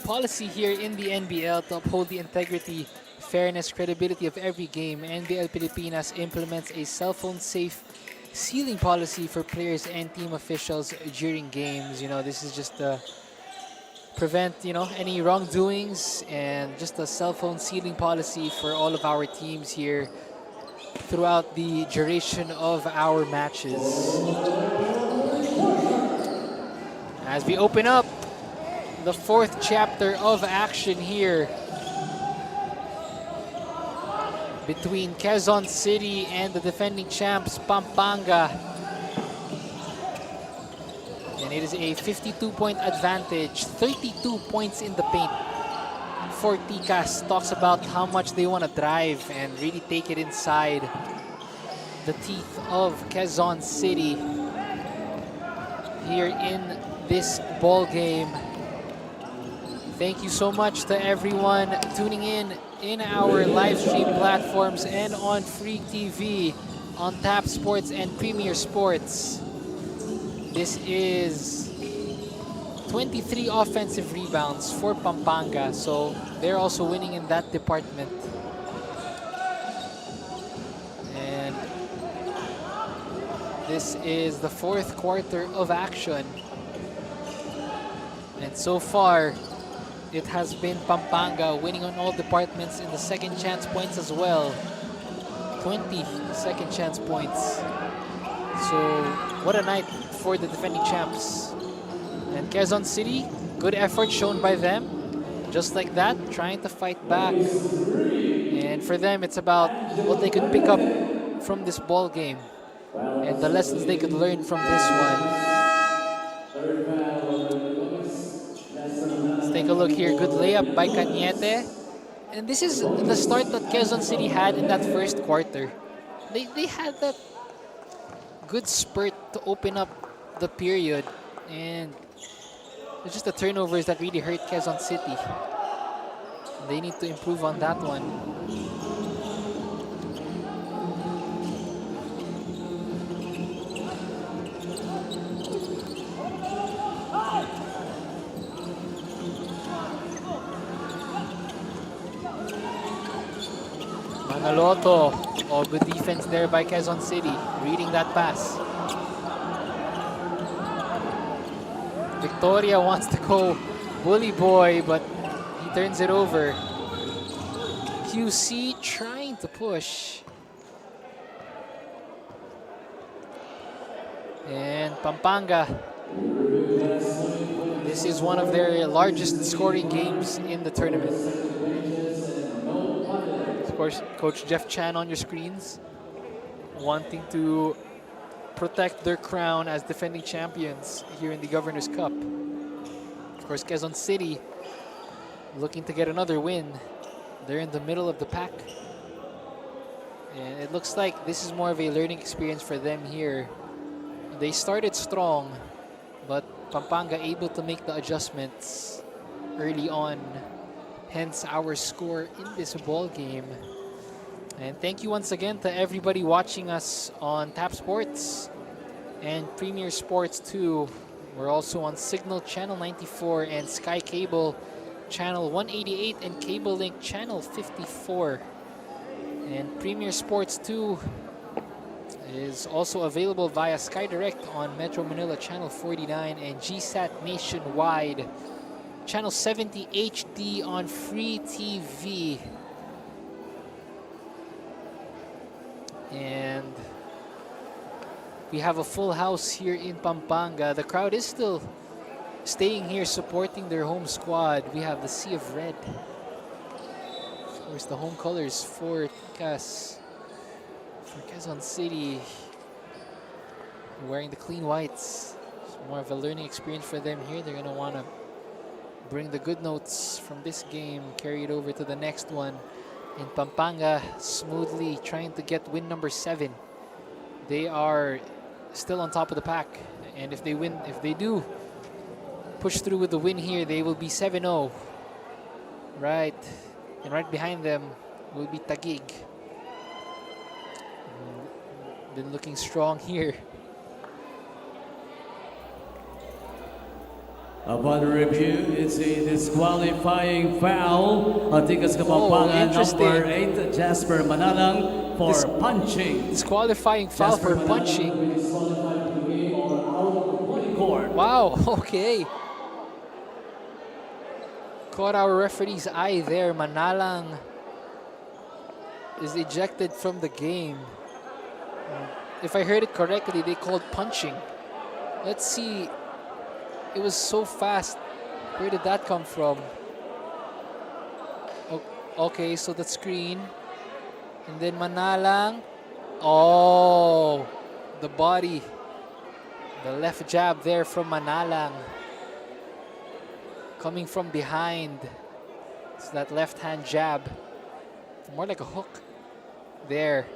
policy here in the NBL to uphold the integrity, fairness, credibility of every game. NBL Pilipinas implements a cell phone safe sealing policy for players and team officials during games. You know, this is just to prevent, any wrongdoings, and just a cell phone sealing policy for all of our teams here throughout the duration of our matches. As we open up the fourth chapter of action here between Quezon City and the defending champs, Pampanga. And it is a 52-point advantage, 32 points in the paint for Ticas. Talks about how much they want to drive and really take it inside the teeth of Quezon City here in this ball game. Thank you so much to everyone tuning in our live stream platforms and on Free TV, on Tap Sports and Premier Sports. This is 23 offensive rebounds for Pampanga, so they're also winning in that department. And this is the fourth quarter of action. And so far, it has been Pampanga winning on all departments in the second chance points as well. 20 second chance points. So, what a night for the defending champs. And Quezon City, good effort shown by them. Just like that, trying to fight back. And for them, it's about what they could pick up from this ball game and the lessons they could learn from this one. Let's take a look here. Good layup by Cañete. And this is the start that Quezon City had in that first quarter. They had that good spurt to open up the period, and it's just the turnovers that really hurt Quezon City. They need to improve on that one. Manaloto. Oh, good defense there by Quezon City, reading that pass. Victoria wants to go bully boy, but he turns it over. QC trying to push. And Pampanga, this is one of their largest scoring games in the tournament. Of course, Coach Jeff Chan on your screens, wanting to protect their crown as defending champions here in the Governor's Cup. Of course, Quezon City looking to get another win. They're in the middle of the pack. And it looks like this is more of a learning experience for them here. They started strong, but Pampanga able to make the adjustments early on. Hence our score in this ball game. And thank you once again to everybody watching us on Tap Sports and Premier Sports 2. We're also on Signal Channel 94 and Sky Cable Channel 188 and Cable Link Channel 54. And Premier Sports 2 is also available via Sky Direct on Metro Manila Channel 49 and GSAT nationwide Channel 70 HD on Free TV. And we have a full house here in Pampanga. The crowd is still staying here supporting their home squad. We have the Sea of Red. Of course, the home colors for Quezon City. Wearing the clean whites. It's more of a learning experience for them here. They're going to want to bring the good notes from this game, carry it over to the next one. In Pampanga, smoothly trying to get win number 7. They are still on top of the pack, and if they win, if they do push through with the win here, they will be 7-0. Right, and right behind them will be Taguig. Been looking strong here. Upon review, it's a disqualifying foul. Tikas Kapampangan, number 8, Jasper Manalang, for punching. Disqualifying foul Jasper for punching. Manalang disqualified from the game or out of the court. Wow, okay. Caught our referee's eye there. Manalang is ejected from the game. If I heard it correctly, they called punching. Let's see. It was so fast. Where did that come from? Okay, so the screen. And then Manalang. Oh, the body. The left jab there from Manalang. Coming from behind. It's that left-hand jab. More like a hook. There.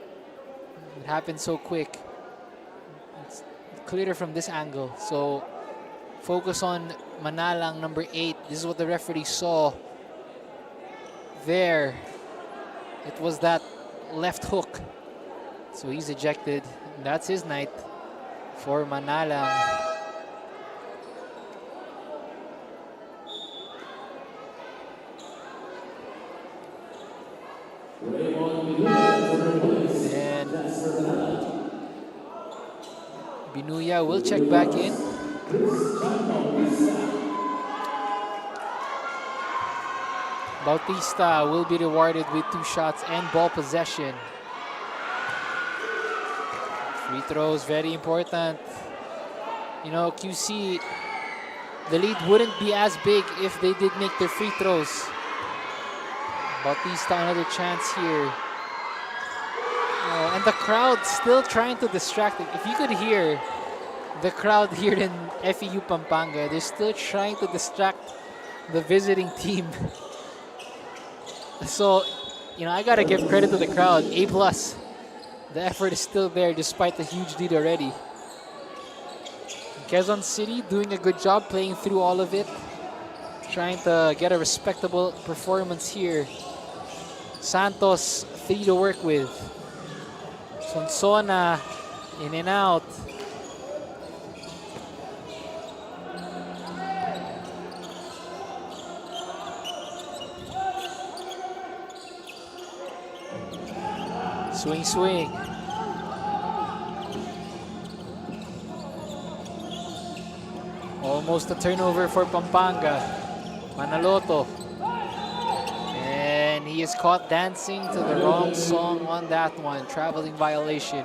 It happened so quick. It's clearer from this angle. So Focus on Manalang, number 8. This is what the referee saw. There. It was that left hook. So he's ejected. That's his night for Manalang. And Binuya will check back in. Bautista will be rewarded with 2 shots and ball possession. Free throws, very important. You know, QC, the lead wouldn't be as big if they did make their free throws. Bautista, another chance here. Oh, and the crowd still trying to distract him. If you could hear the crowd here in FEU Pampanga, they're still trying to distract the visiting team. So, you know, I gotta give credit to the crowd. A+. The effort is still there despite the huge lead already. Quezon City doing a good job playing through all of it. Trying to get a respectable performance here. Santos, 3 to work with. Sonsona, in and out. Swing, swing. Almost a turnover for Pampanga. Manaloto. And he is caught dancing to the wrong song on that one. Traveling violation.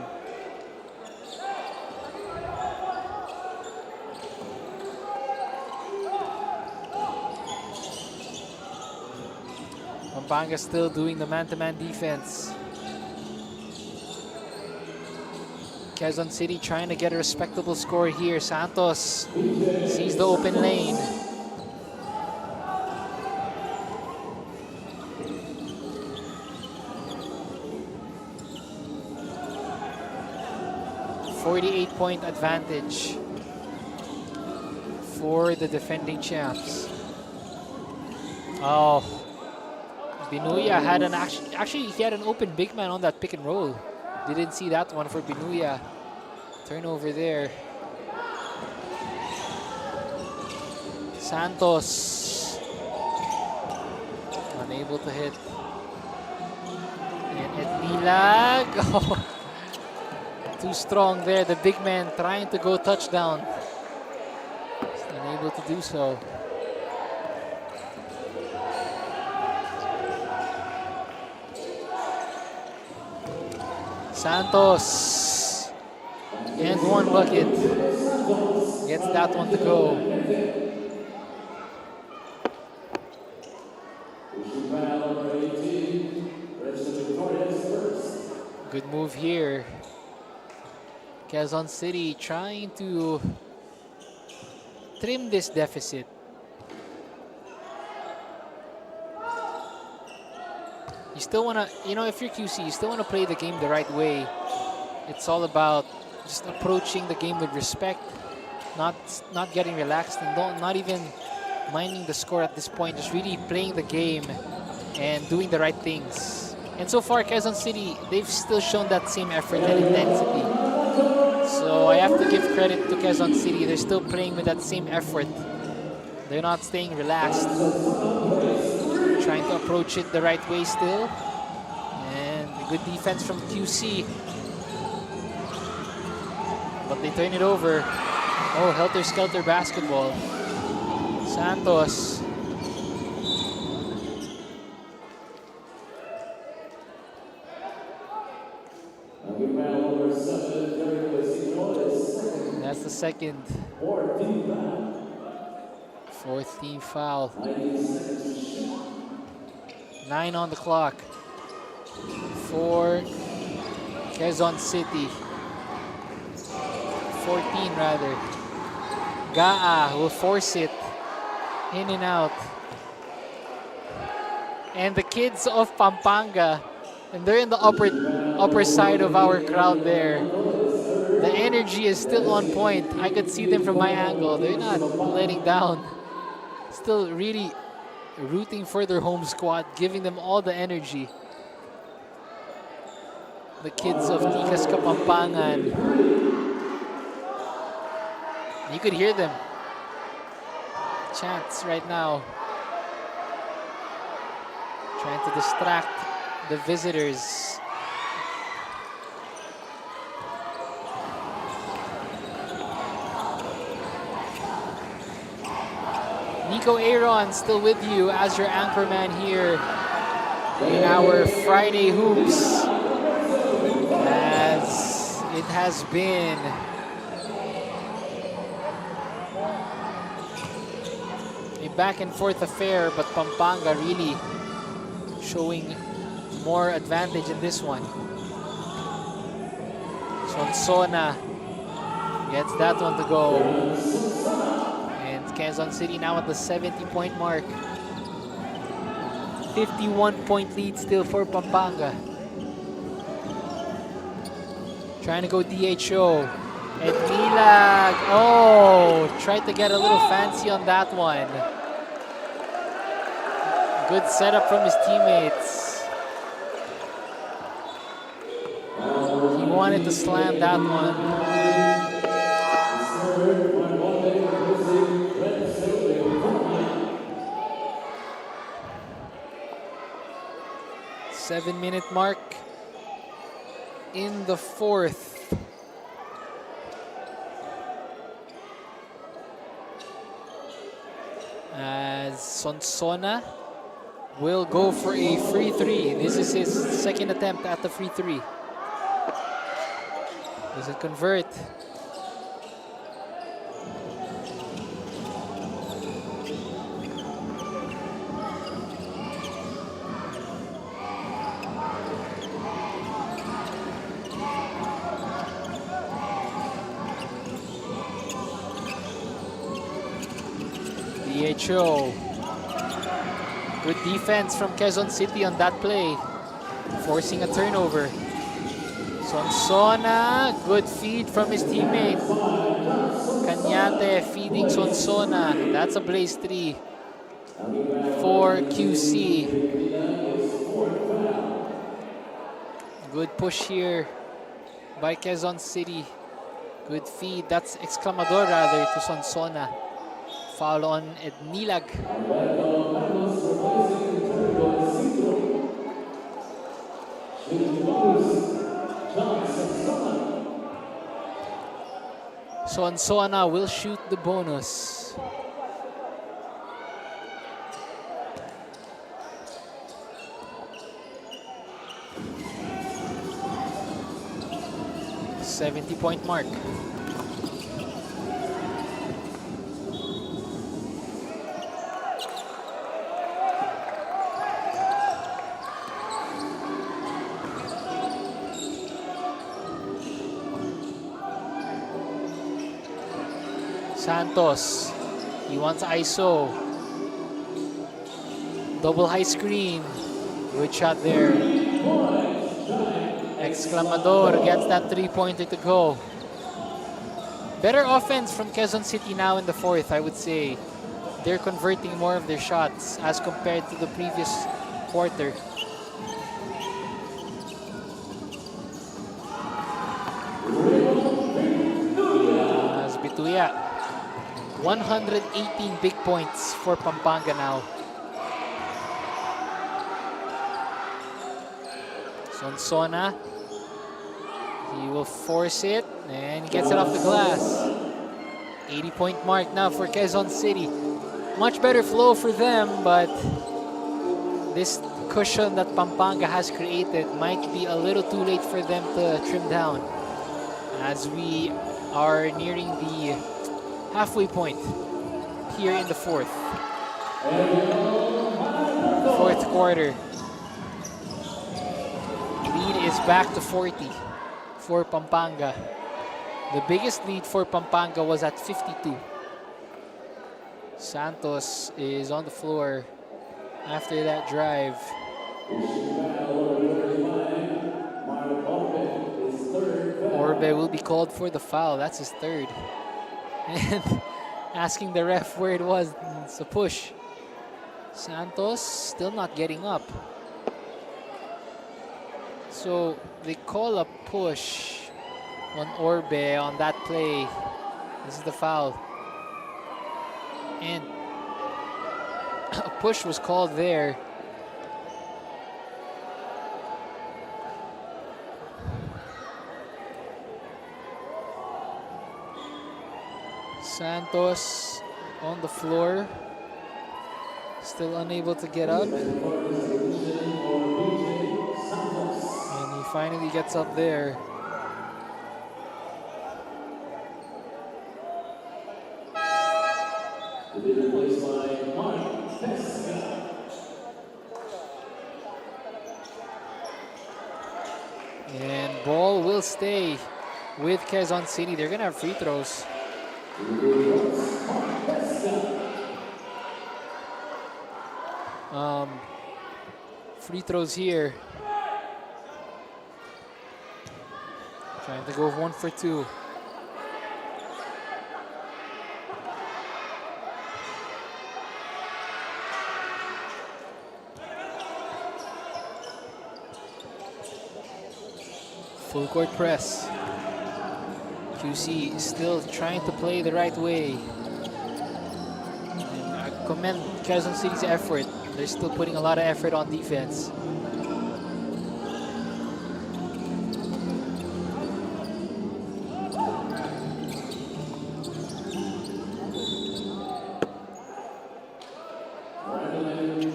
Pampanga still doing the man-to-man defense. Quezon City trying to get a respectable score here. Santos sees the open lane. .48 advantage for the defending champs. Oh, Binuya had an actually he had an open big man on that pick and roll. Didn't see that one for Binuya. Turnover there. Santos unable to hit. And Etnilag. Oh, too strong there. The big man trying to go touchdown. Unable to do so. Santos, and 1 bucket, gets that one to go. Good move here. Quezon City trying to trim this deficit. You still want to, you know, if you're QC, you still want to play the game the right way. It's all about just approaching the game with respect, not getting relaxed, and not even minding the score at this point. Just really playing the game and doing the right things. And so far, Quezon City, they've still shown that same effort and intensity. So I have to give credit to Quezon City. They're still playing with that same effort. They're not staying relaxed. Trying to approach it the right way still. And a good defense from QC. But they turn it over. Oh, helter-skelter basketball. Santos. That's the second. 4th team foul. 9 on the clock for Quezon City. 14 rather. Gaa will force it in and out. And the kids of Pampanga, and they're in the upper side of our crowd there. The energy is still on point. I could see them from my angle. They're not letting down. Still really rooting for their home squad, giving them all the energy. The kids of Tikas Kapampangan. You could hear them. Chants right now. Trying to distract the visitors. Nico Aaron still with you as your anchorman here in our Friday Hoops. As it has been a back and forth affair, but Pampanga really showing more advantage in this one. Sonsona gets that one to go. And Quezon City now at the 70-point mark. 51-point lead still for Pampanga. Trying to go DHO. And Nilag, oh, tried to get a little fancy on that one. Good setup from his teammates. He wanted to slam that one. Seven-minute mark in the fourth. As Sonsona will go for a free three. This is his second attempt at the free three. Does it convert? DHO. Good defense from Quezon City on that play, forcing a turnover. Sonsona, good feed from his teammate. Cañate feeding Sonsona. That's a blaze three for QC. Good push here by Quezon City. Good feed. That's exclamador rather to Sonsona. Foul on Ednilag. Sonsona will shoot the bonus. .70 mark. Santos, he wants ISO. Double high screen. Good shot there. Exclamador gets that three-pointer to go. Better offense from Quezon City now in the fourth, I would say. They're converting more of their shots as compared to the previous quarter. As Bituya. 118 big points for Pampanga now. Sonsona, he will force it and he gets it off the glass. 80-point mark now for Quezon City. Much better flow for them, but this cushion that Pampanga has created might be a little too late for them to trim down as we are nearing the halfway point here in the fourth quarter. Lead is back to 40 for Pampanga. The biggest lead for Pampanga was at 52. Santos is on the floor after that drive. Orbe will be called for the foul. That's his third. And asking the ref where it was. It's a push. Santos still not getting up. So they call a push on Orbe on that play. This is the foul. And a push was called there. Santos on the floor, still unable to get up. And he finally gets up there. And ball will stay with Quezon City. They're gonna have free throws. Free throws here. Trying to go 1 for 2. Full court press. QC is still trying to play the right way. And I commend Quezon City's effort. They're still putting a lot of effort on defense.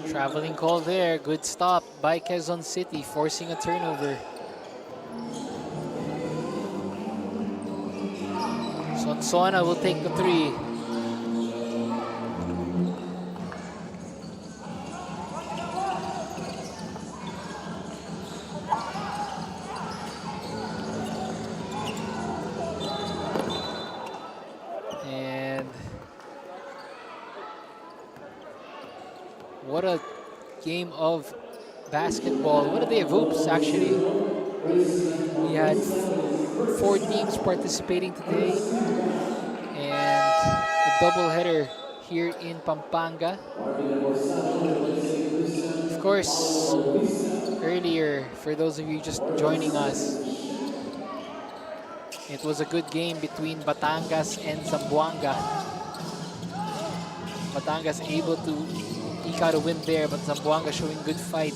Traveling call there. Good stop by Quezon City, forcing a turnover. Sonsona will take the three. And what a game of basketball. What a day of hoops, actually. We had 4 teams participating today and a doubleheader here in Pampanga. Of course, earlier, for those of you just joining us, it was a good game between Batangas and Zamboanga. Batangas able to eke out a win there, but Zamboanga showing good fight.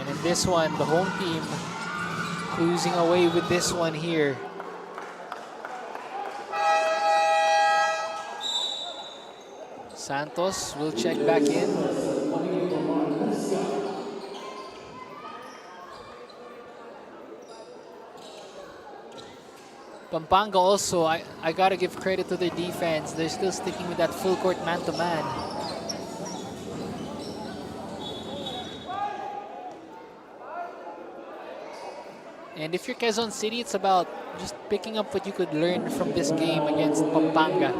And in this one, the home team cruising away with this one here. Santos will check back in. Pampanga also, I gotta give credit to their defense. They're still sticking with that full court man-to-man. And if you're Quezon City, it's about just picking up what you could learn from this game against Pampanga.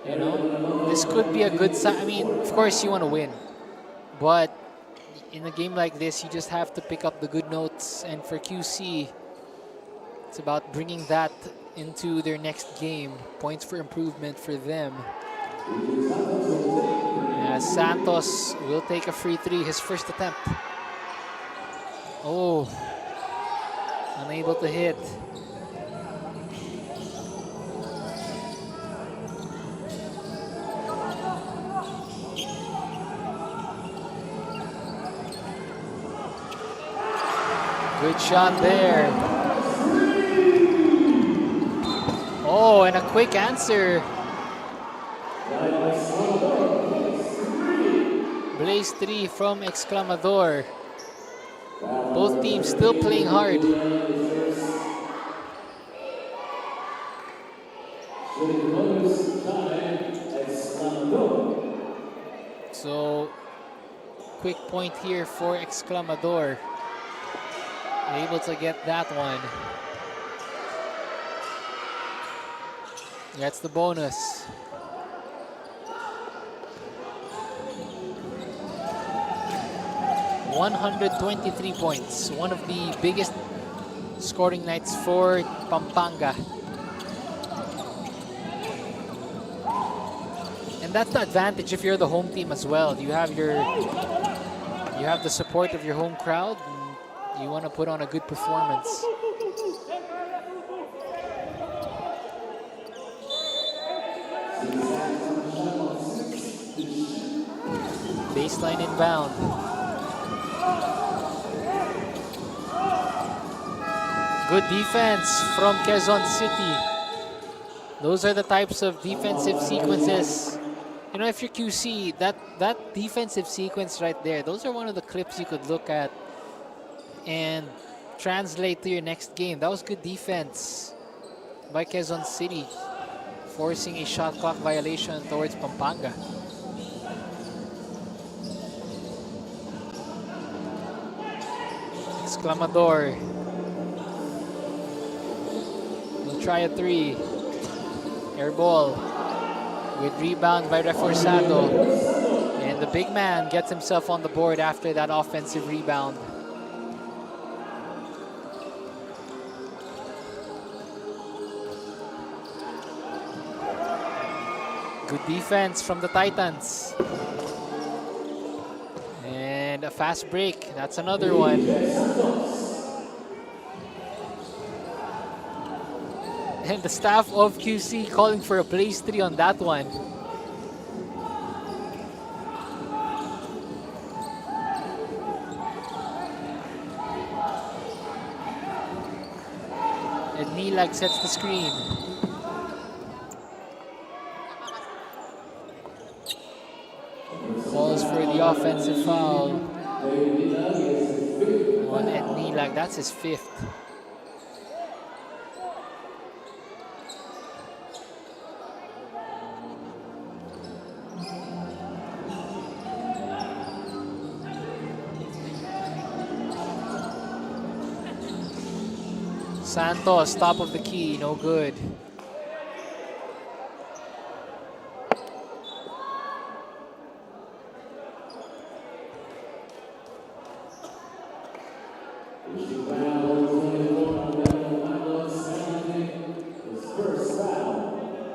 You know, this could be a good sign. I mean, of course you want to win, but in a game like this, you just have to pick up the good notes. And for QC, it's about bringing that into their next game. Points for improvement for them. Santos will take a free three, his first attempt. Oh. Unable to hit. Good shot there. Oh, and a quick answer. Blaze 3 from Exclamador. Both teams still playing hard. So, quick point here for Exclamador. Able to get that one. That's the bonus. ...123 points. One of the biggest scoring nights for Pampanga. And that's the advantage if you're the home team as well. You have the support of your home crowd, and you want to put on a good performance. Baseline inbound. Good defense from Quezon City. Those are the types of defensive sequences. You know, if you're QC, that defensive sequence right there, those are one of the clips you could look at and translate to your next game. That was good defense by Quezon City, forcing a shot clock violation towards Pampanga. Exclamador. We'll try a three. Air ball. With rebound by Reforzado. And the big man gets himself on the board after that offensive rebound. Good defense from the Titans. And a fast break. That's another one. And the staff of QC calling for a blaze 3 on that one. And Nilag sets the screen. Calls for the offensive foul on Ed Nilag. That's his 5th. Santos, top of the key, no good.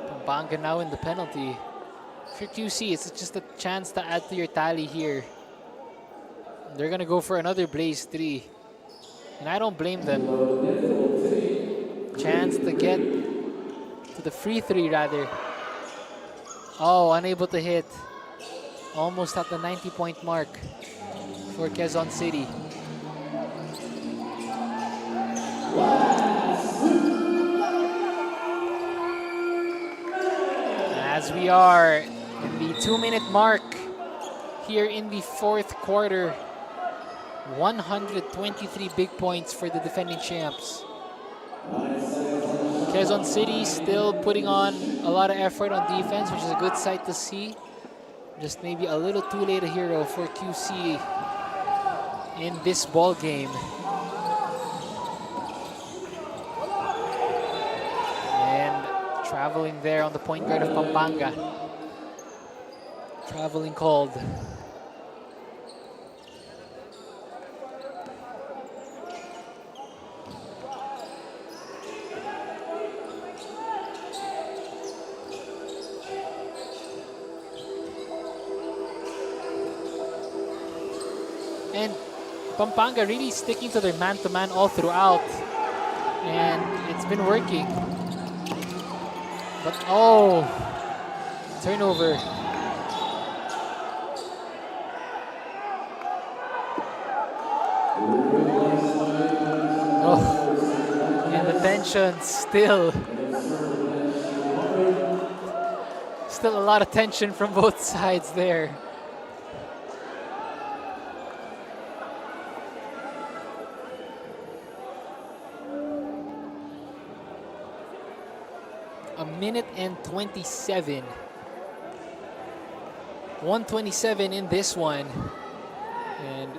Pampanga now in the penalty. If you're QC, it's just a chance to add to your tally here. They're gonna go for another blaze 3. And I don't blame them. Chance to get to the free 3 rather. Oh, unable to hit. Almost at the 90-point mark for Quezon City. As we are in the 2-minute mark here in the 4th quarter. 123 big points for the defending champs. Quezon City still putting on a lot of effort on defense, which is a good sight to see. Just maybe a little too late a hero for QC in this ball game. And traveling there on the point guard of Pampanga. Traveling called. And Pampanga really sticking to their man-to-man all throughout. And it's been working. But, oh, turnover. Oh, and the tension still. Still a lot of tension from both sides there. A minute and 27. 127 in this one. And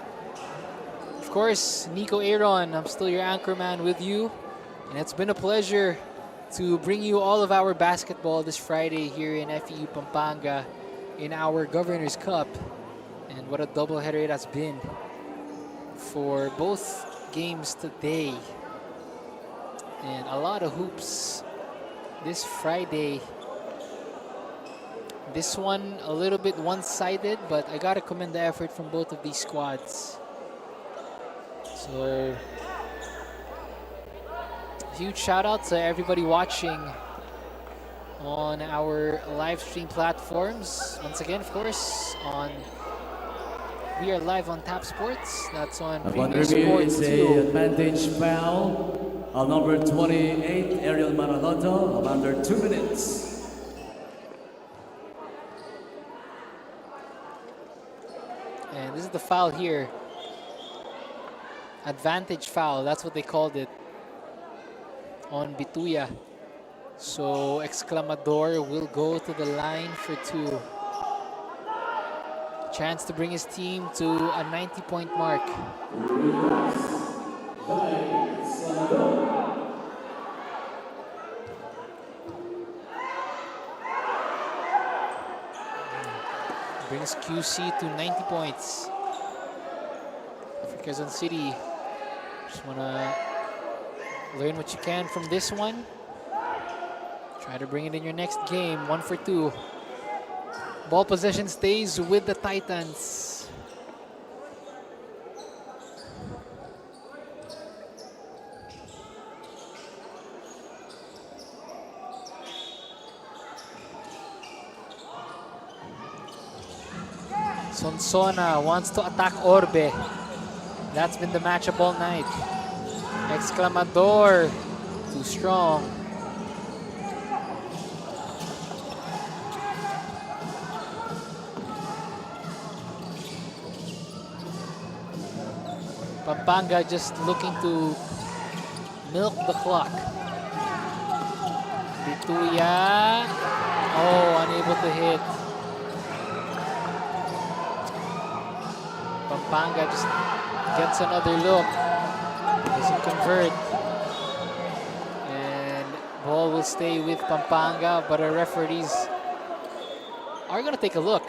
of course, Nico Aaron, I'm still your anchor man with you. And it's been a pleasure to bring you all of our basketball this Friday here in FEU Pampanga in our Governor's Cup. And what a doubleheader it has been for both games today. And a lot of hoops this Friday. This one a little bit one-sided, but I gotta commend the effort from both of these squads. So, huge shout out to everybody watching on our live stream platforms. Once again, of course, we are live on Tap Sports. That's on Upon Premium review, it's Sports a 2. advantage foul on number 28, Ariel Manaloto, of under 2 minutes. And this is the foul here. Advantage foul, that's what they called it on Bituya. So Exclamador will go to the line for 2. Chance to bring his team to a 90-point mark. Brings QC to 90 points. For Quezon City, just want to learn what you can from this one. Try to bring it in your next game. 1 for 2. Ball possession stays with the Titans. Sonsona wants to attack Orbe. That's been the matchup all night. Exclamador, too strong. Pampanga just looking to milk the clock. Bituya, unable to hit. Pampanga just gets another look, doesn't convert. And ball will stay with Pampanga, but our referees are gonna take a look.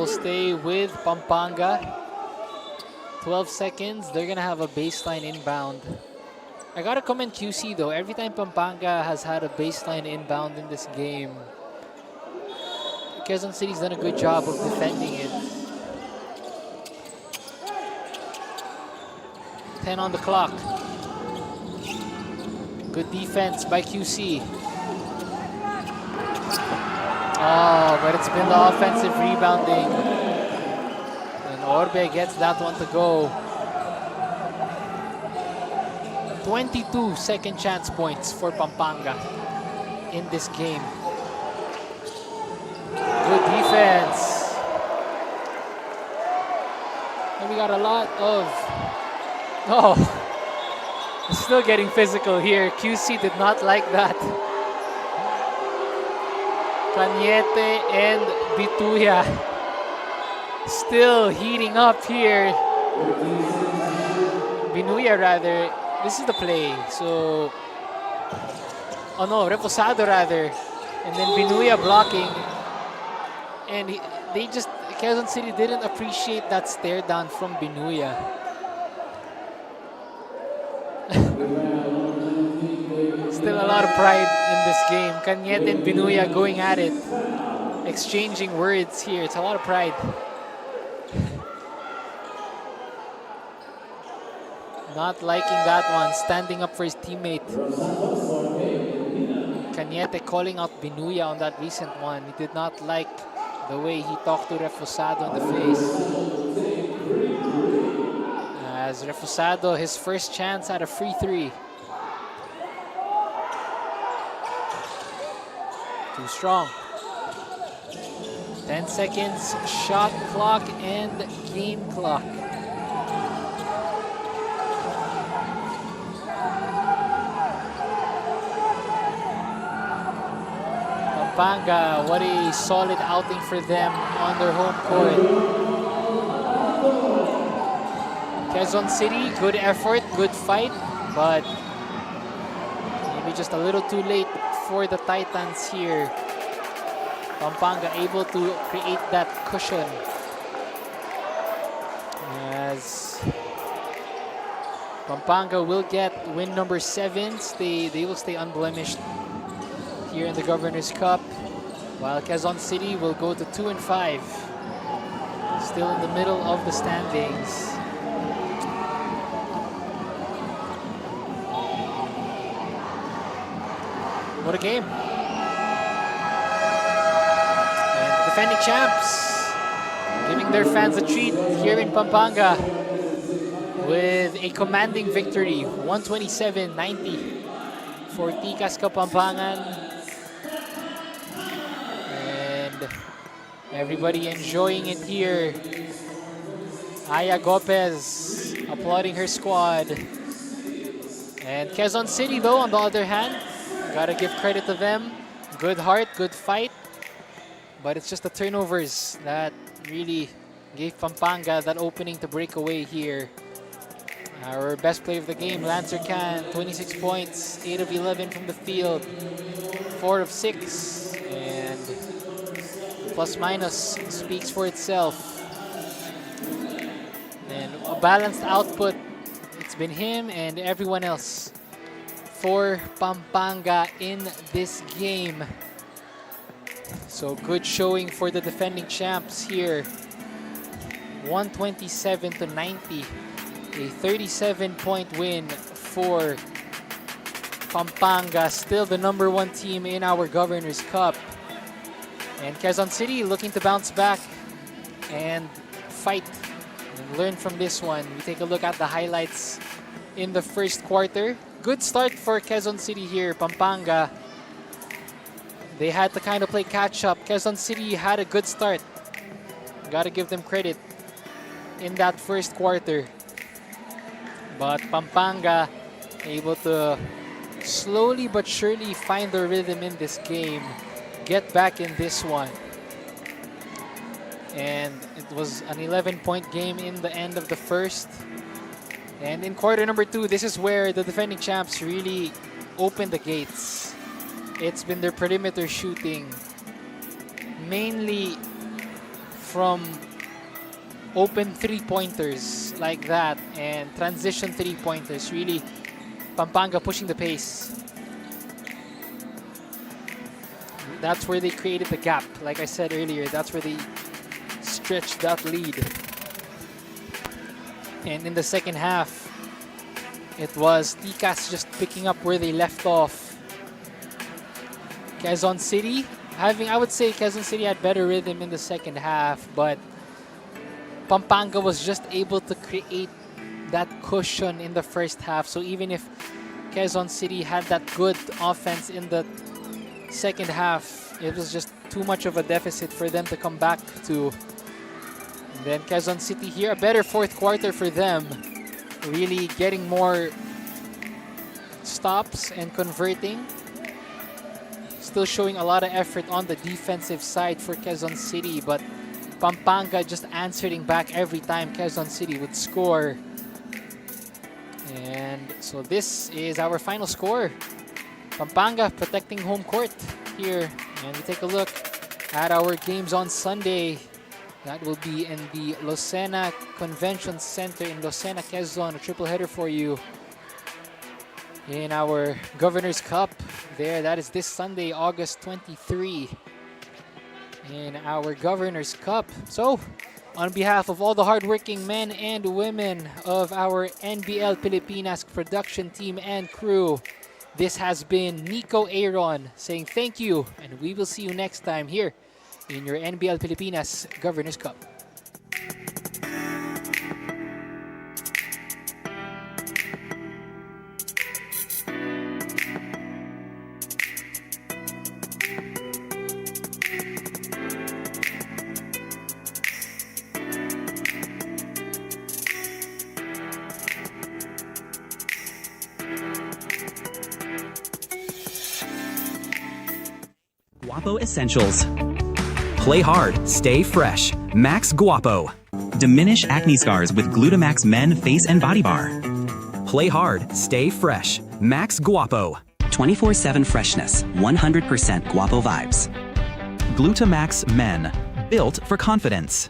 Stay with Pampanga. 12 seconds. They're gonna have a baseline inbound. I gotta commend QC though. Every time Pampanga has had a baseline inbound in this game, Quezon City's done a good job of defending it. 10 on the clock. Good defense by QC. Oh, but it's been the offensive rebounding. And Orbe gets that one to go. 22 second chance points for Pampanga in this game. Good defense. And we got a lot of... still getting physical here. QC did not like that. Cañete and Bituya still heating up here. Binuya rather. This is the play. So, Reposado rather. And then Binuya blocking. And Quezon City didn't appreciate that stare down from Binuya. Still a lot of pride in this game. Cañete and Binuya going at it. Exchanging words here. It's a lot of pride. Not liking that one. Standing up for his teammate. Cañete calling out Binuya on that recent one. He did not like the way he talked to Refosado in the face. As Refosado, his first chance at a free three. Too strong. 10 seconds, shot clock and game clock. Pampanga, what a solid outing for them on their home court. Quezon City, good effort, good fight, but maybe just a little too late for the Titans here. Pampanga able to create that cushion as Pampanga will get win number 7. They will stay unblemished here in the Governor's Cup, while Quezon City will go to 2-5, still in the middle of the standings. What a game. And the defending champs giving their fans a treat here in Pampanga with a commanding victory, 127-90 for Tikas Kapampangan. And everybody enjoying it here. Aya Gopez applauding her squad. And Quezon City, though, on the other hand, gotta give credit to them. Good heart, good fight. But it's just the turnovers that really gave Pampanga that opening to break away here. Our best player of the game, Lancer Can, 26 points, 8 of 11 from the field, 4 of 6. And plus minus speaks for itself. And a balanced output. It's been him and everyone else for Pampanga in this game. So good showing for the defending champs here. 127-90. A 37-point win for Pampanga. Still the number 1 team in our Governor's Cup. And Quezon City looking to bounce back and fight and learn from this one. We take a look at the highlights in the first quarter. Good start for Quezon City here. Pampanga, they had to kind of play catch up. Quezon City had a good start. Gotta give them credit in that first quarter. But Pampanga able to slowly but surely find their rhythm in this game. Get back in this one. And it was an 11-point game in the end of the first. And in quarter number 2, this is where the defending champs really opened the gates. It's been their perimeter shooting, mainly from open three-pointers like that and transition three-pointers. Really, Pampanga pushing the pace. That's where they created the gap. Like I said earlier, that's where they stretched that lead. And in the second half, it was Tikas just picking up where they left off. Quezon City I would say Quezon City had better rhythm in the second half, but Pampanga was just able to create that cushion in the first half. So even if Quezon City had that good offense in the second half, it was just too much of a deficit for them to come back to. And then Quezon City here, a better fourth quarter for them. Really getting more stops and converting. Still showing a lot of effort on the defensive side for Quezon City, but Pampanga just answering back every time Quezon City would score. And so this is our final score. Pampanga protecting home court here. And we take a look at our games on Sunday. That will be in the Lucena Convention Center in Lucena, Quezon. A triple header for you in our Governor's Cup. There, that is this Sunday, August 23 in our Governor's Cup. So, on behalf of all the hardworking men and women of our NBL Pilipinas production team and crew, this has been Nico Aaron saying thank you, and we will see you next time here in your NBL Pilipinas Governor's Cup. Guapo Essentials. Play hard, stay fresh. Max Guapo. Diminish acne scars with Glutamax Men Face and Body Bar. Play hard, stay fresh. Max Guapo. 24/7 freshness, 100% Guapo vibes. Glutamax Men. Built for confidence.